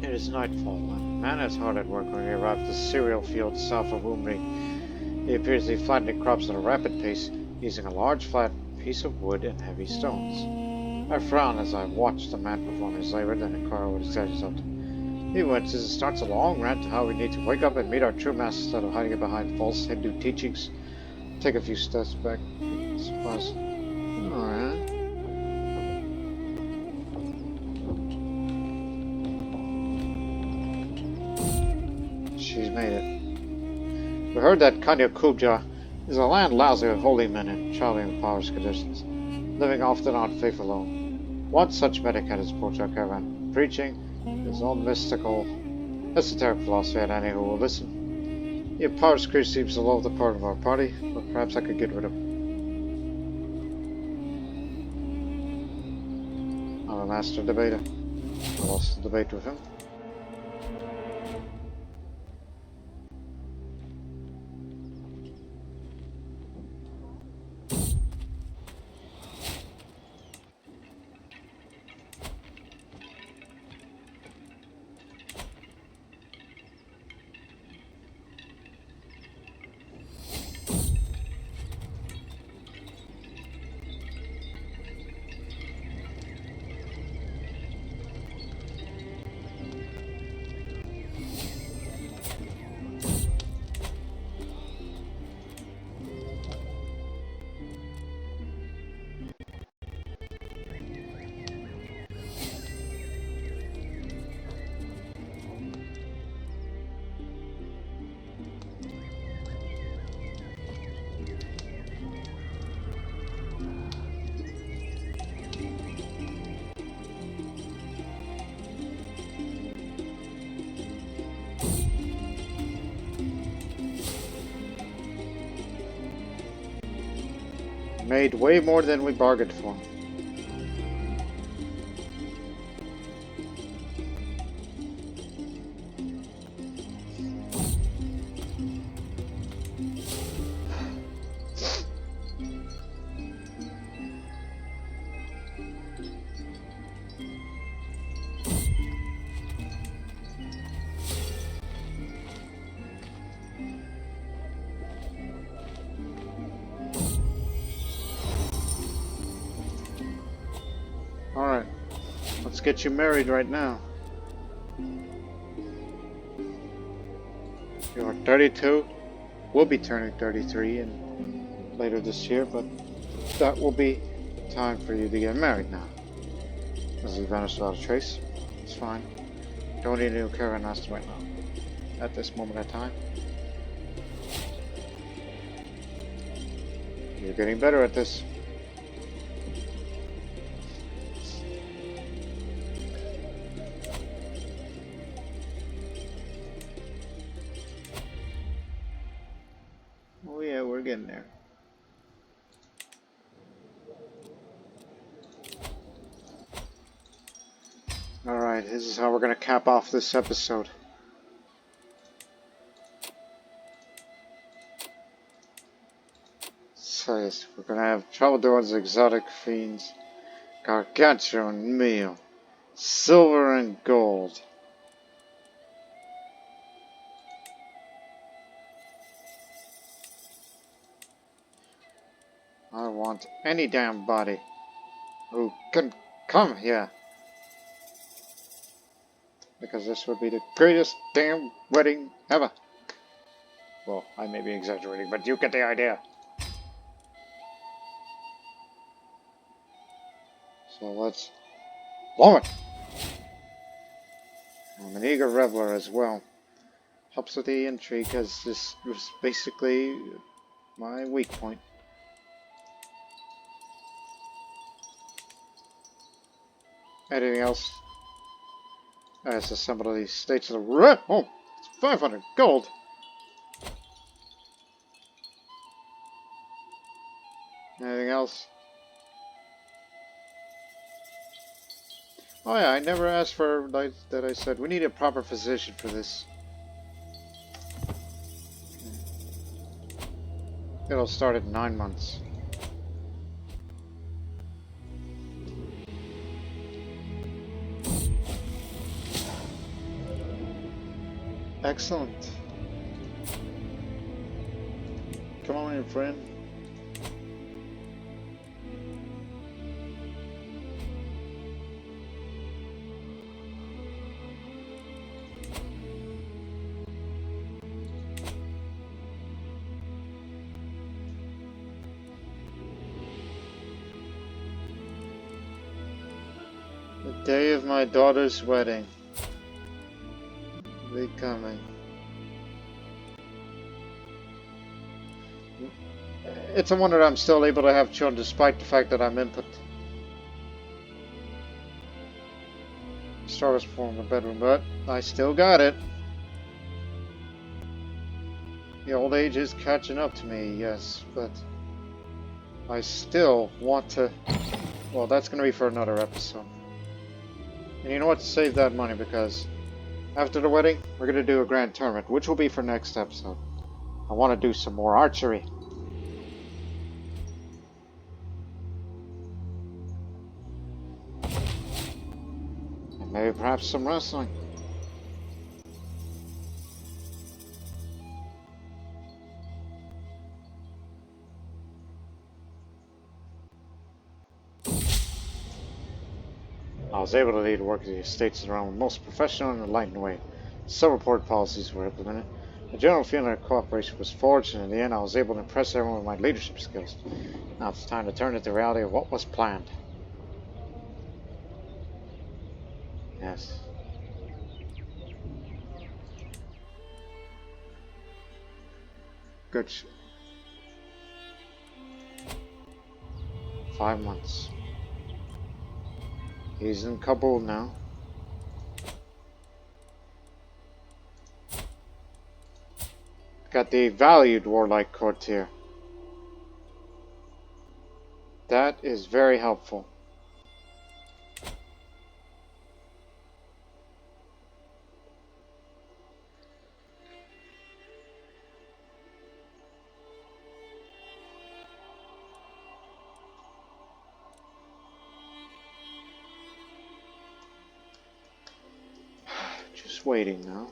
It is nightfall. Man is hard at work when we arrive at the cereal field south of Umri. He appears to be flattening crops at a rapid pace, using a large flat piece of wood and heavy stones. I frown as I watch the man perform his labor, then inquire what exactly is up to. He winces and starts a long rant to how we need to wake up and meet our true master instead of hiding behind false Hindu teachings. Take a few steps back. Surprise. Alright. She's made it. We heard that Kanya Kubja is a land lousy with holy men and traveling in powerless conditions, living often on faith alone. One such medic had his approach our caravan, preaching his own mystical, esoteric philosophy at any who will listen. The impoverished creature seems to love the part of our party, but perhaps I could get rid of him. I'm a master debater. I lost the debate with him. Made way more than we bargained for. Alright, let's get you married right now. You are 32, we'll be turning 33 later this year, but that will be time for you to get married now. Has he vanished without a trace? It's fine. Don't need a new caravan master right now. At this moment in time. You're getting better at this. Oh yeah, we're getting there. Alright, this is how we're going to cap off this episode. So yes, we're going to have Troubadours, Exotic Fiends, Gargantuan Meal, Silver and Gold. I want any damn body who can come here. Because this would be the greatest damn wedding ever. Well, I may be exaggerating, but you get the idea. So let's blow it. I'm an eager reveler as well. Helps with the intrigue, because this was basically my weak point. Anything else? Let's assemble these states of the... Oh, it's 500 gold. Anything else? Oh yeah, I never asked for, like that I said, we need a proper physician for this. It'll start at 9 months. Excellent. Come on in, friend. The day of my daughter's wedding. Be coming. It's a wonder I'm still able to have children despite the fact that I'm impotent. Strongest form in the bedroom, but I still got it. The old age is catching up to me, yes, but I still want to... Well, that's going to be for another episode. And you know what? Save that money, because after the wedding, we're going to do a grand tournament, which will be for next episode. I want to do some more archery. And maybe perhaps some wrestling. I was able to lead work of the estates around the most professional and enlightened way. Some report policies were implemented. A general feeling of cooperation was forged, and in the end I was able to impress everyone with my leadership skills. Now it's time to turn it to reality of what was planned. Yes. Good. 5 months. He's in Kabul now. Got the valued warlike courtier. That is very helpful. Just waiting now.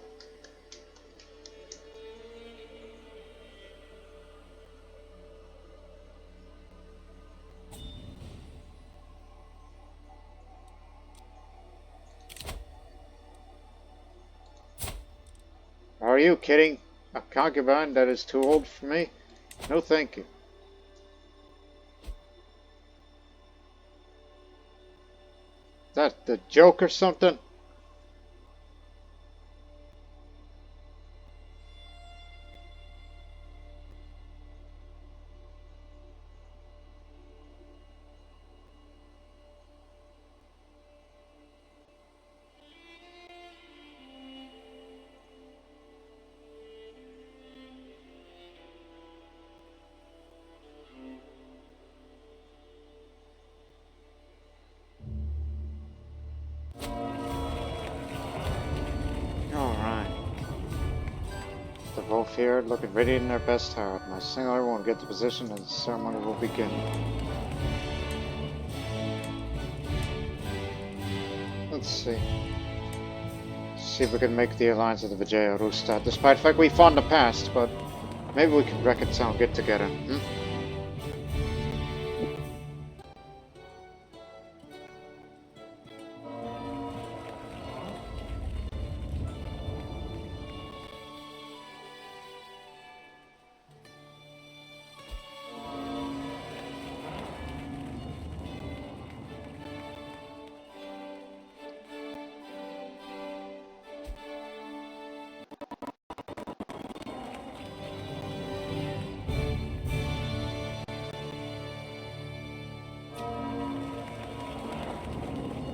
Are you kidding? A concubine that is too old for me? No thank you. That the joke or something? Both here, looking ready in their best attire. My singer won't get the position and the ceremony will begin. Let's see. See if we can make the alliance of the Vijaya Rusta, despite the fact we fought in the past, but maybe we can reconcile and get together.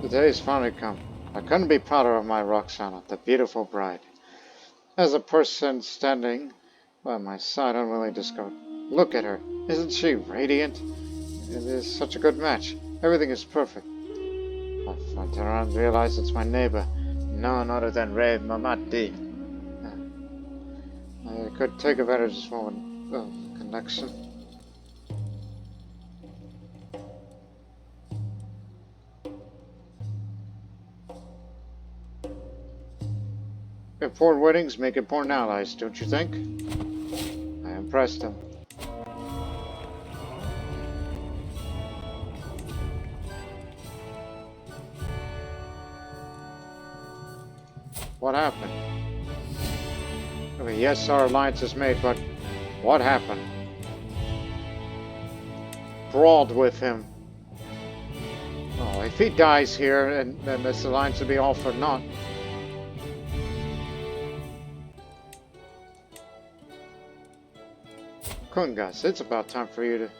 The day has finally come. I couldn't be prouder of my Roxana, the beautiful bride. As a person standing by my side, unwilling to discover. Look at her. Isn't she radiant? It is such a good match. Everything is perfect. I turn around and realize it's my neighbor. None other than Ray Mamati. I could take advantage of this moment of connection. Important weddings make important allies, don't you think? I impressed him. What happened? I mean, yes, our alliance is made, but what happened? Brawled with him. Oh, if he dies here, then this alliance will be all for naught. Kungas, it's about time for you to,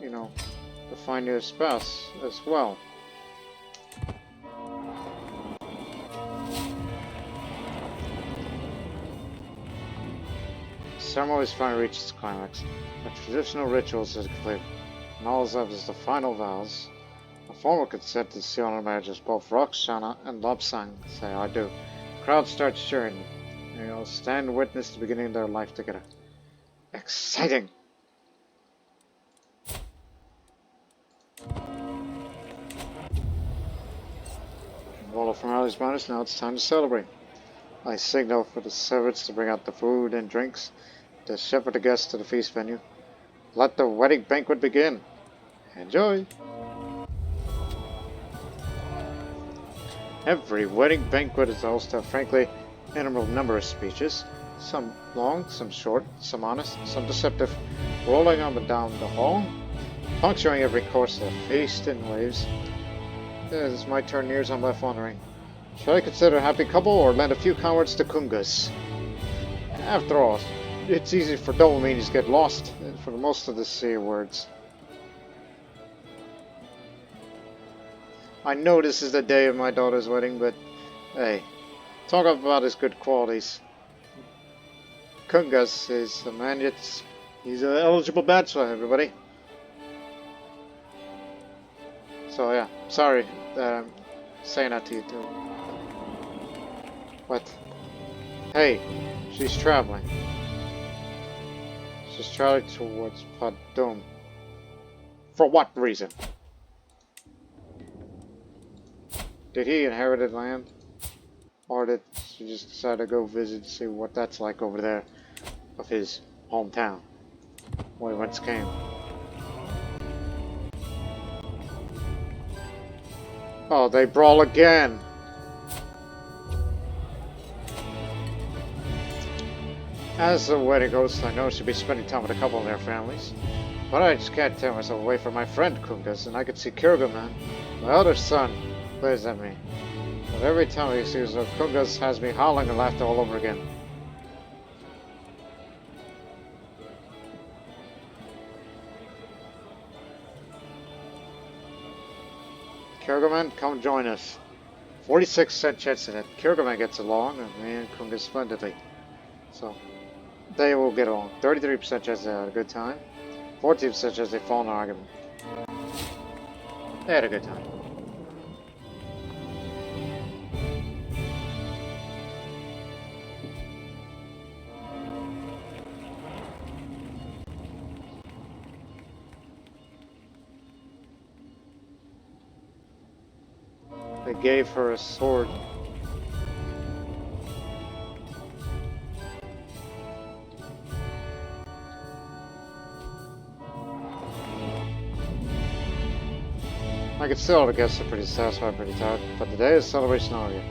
to find your spouse as well. The ceremony has finally reached its climax. The traditional rituals are complete, and all is left is the final vows. A formal consent to seal on marriages. Both Roxana and Lobsang say I do. The crowd starts cheering, and you'll stand witness to the beginning of their life together. Exciting! All of formalities minus, now it's time to celebrate. I signal for the servants to bring out the food and drinks, to shepherd the guests to the feast venue. Let the wedding banquet begin. Enjoy! Every wedding banquet is the host of, frankly, innumerable number of speeches. Some long, some short, some honest, some deceptive, rolling up and down the hall, puncturing every course of the feast in waves. As my turn nears, I'm left wondering, should I consider a happy couple or lend a few cowards to Kungas? After all, it's easy for double meanings to get lost for most of the sea words. I know this is the day of my daughter's wedding, but hey, talk about his good qualities. Kungas is a man, he's an eligible bachelor, everybody. So yeah, sorry that I'm saying that to you too. But, hey, she's traveling. She's traveling towards Padum. For what reason? Did he inherit land? Or did she just decide to go visit and see what that's like over there of his hometown, where he once came? Oh, they brawl again! As the wedding host, I know she'll be spending time with a couple of their families, but I just can't tear myself away from my friend Kungas, and I could see Kurgaman, my other son, What does that mean? But every time he sees her, Kungas has me howling and laughter all over again. Kirgaman, come join us. 46% chance that Kirgaman gets along, and me and Kungas splendidly. So, they will get along. 33% chance they had a good time. 14% chance they fall in an argument. They had a good time. They gave her a sword. I could still, I guess, are pretty satisfied, pretty tired, but the day is celebration already.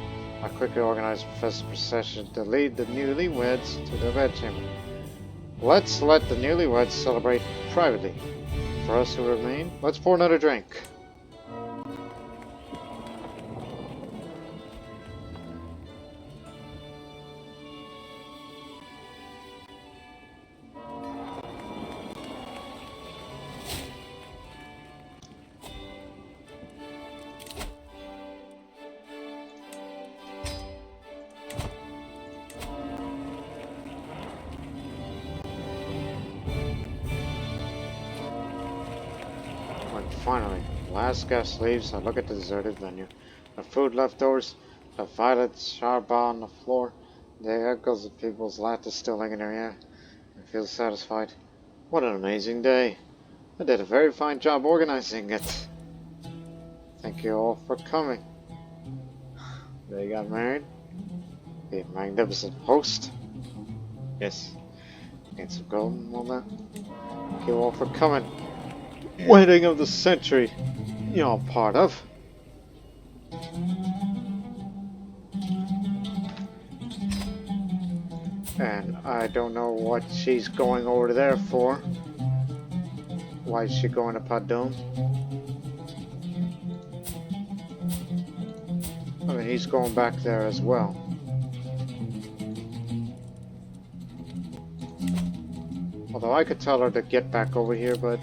I quickly organized Professor Procession to lead the newlyweds to their bedchamber. Let's let the newlyweds celebrate privately. For us who remain, let's pour another drink. Finally, the last guest leaves, I look at the deserted venue. The food leftovers, the violet charbon on the floor, the echoes of people's laughter still lingering in the air. I feel satisfied. What an amazing day. I did a very fine job organizing it. Thank you all for coming. They got married. The magnificent host. Yes. Get some gold and all that. Thank you all for coming. Wedding of the century, you're part of. And I don't know what she's going over there for. Why is she going to Padum? I mean, he's going back there as well. Although I could tell her to get back over here, but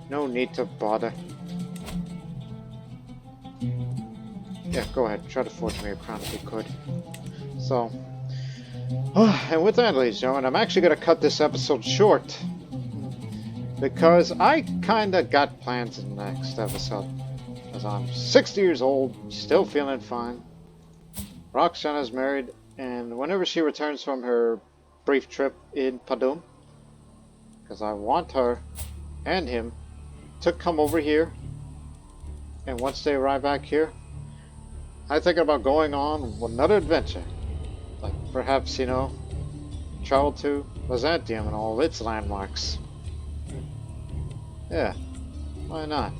no need to bother. Yeah, go ahead. Try to forge me a crown if you could. So, and with that, ladies and gentlemen, I'm actually going to cut this episode short. Because I kind of got plans in the next episode. Because I'm 60 years old, still feeling fine. Roxana's married, and whenever she returns from her brief trip in Padum, because I want her and him to come over here, and once they arrive back here, I think about going on another adventure, like perhaps, you know, travel to Byzantium and all its landmarks. Yeah, why not?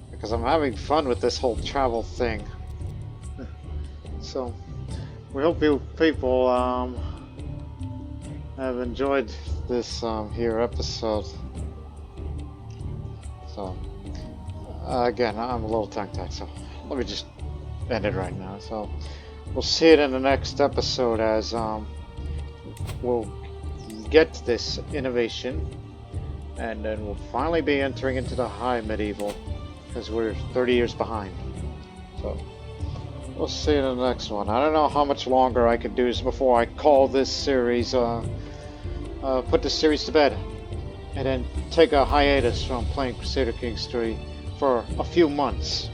Because I'm having fun with this whole travel thing. So, we hope you people have enjoyed this here episode. So, again, I'm a little tongue-tied, so let me just end it right now. So, we'll see it in the next episode as we'll get this innovation, and then we'll finally be entering into the high medieval, because we're 30 years behind. So, we'll see you in the next one. I don't know how much longer I can do this before I call this series, put this series to bed. And then take a hiatus from playing Crusader Kings 3 for a few months.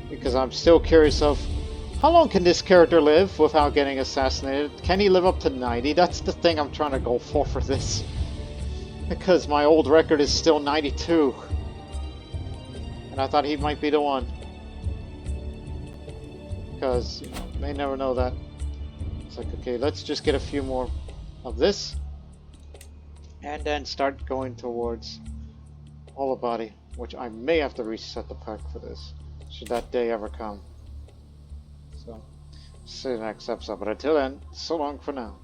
Because I'm still curious of how long can this character live without getting assassinated? Can he live up to 90? That's the thing I'm trying to go for this. Because my old record is still 92. And I thought he might be the one. Because, you know, may never know that. It's like, okay, let's just get a few more of this. And then start going towards Whole Body, which I may have to reset the pack for this, should that day ever come. So, see you next episode. But until then, so long for now.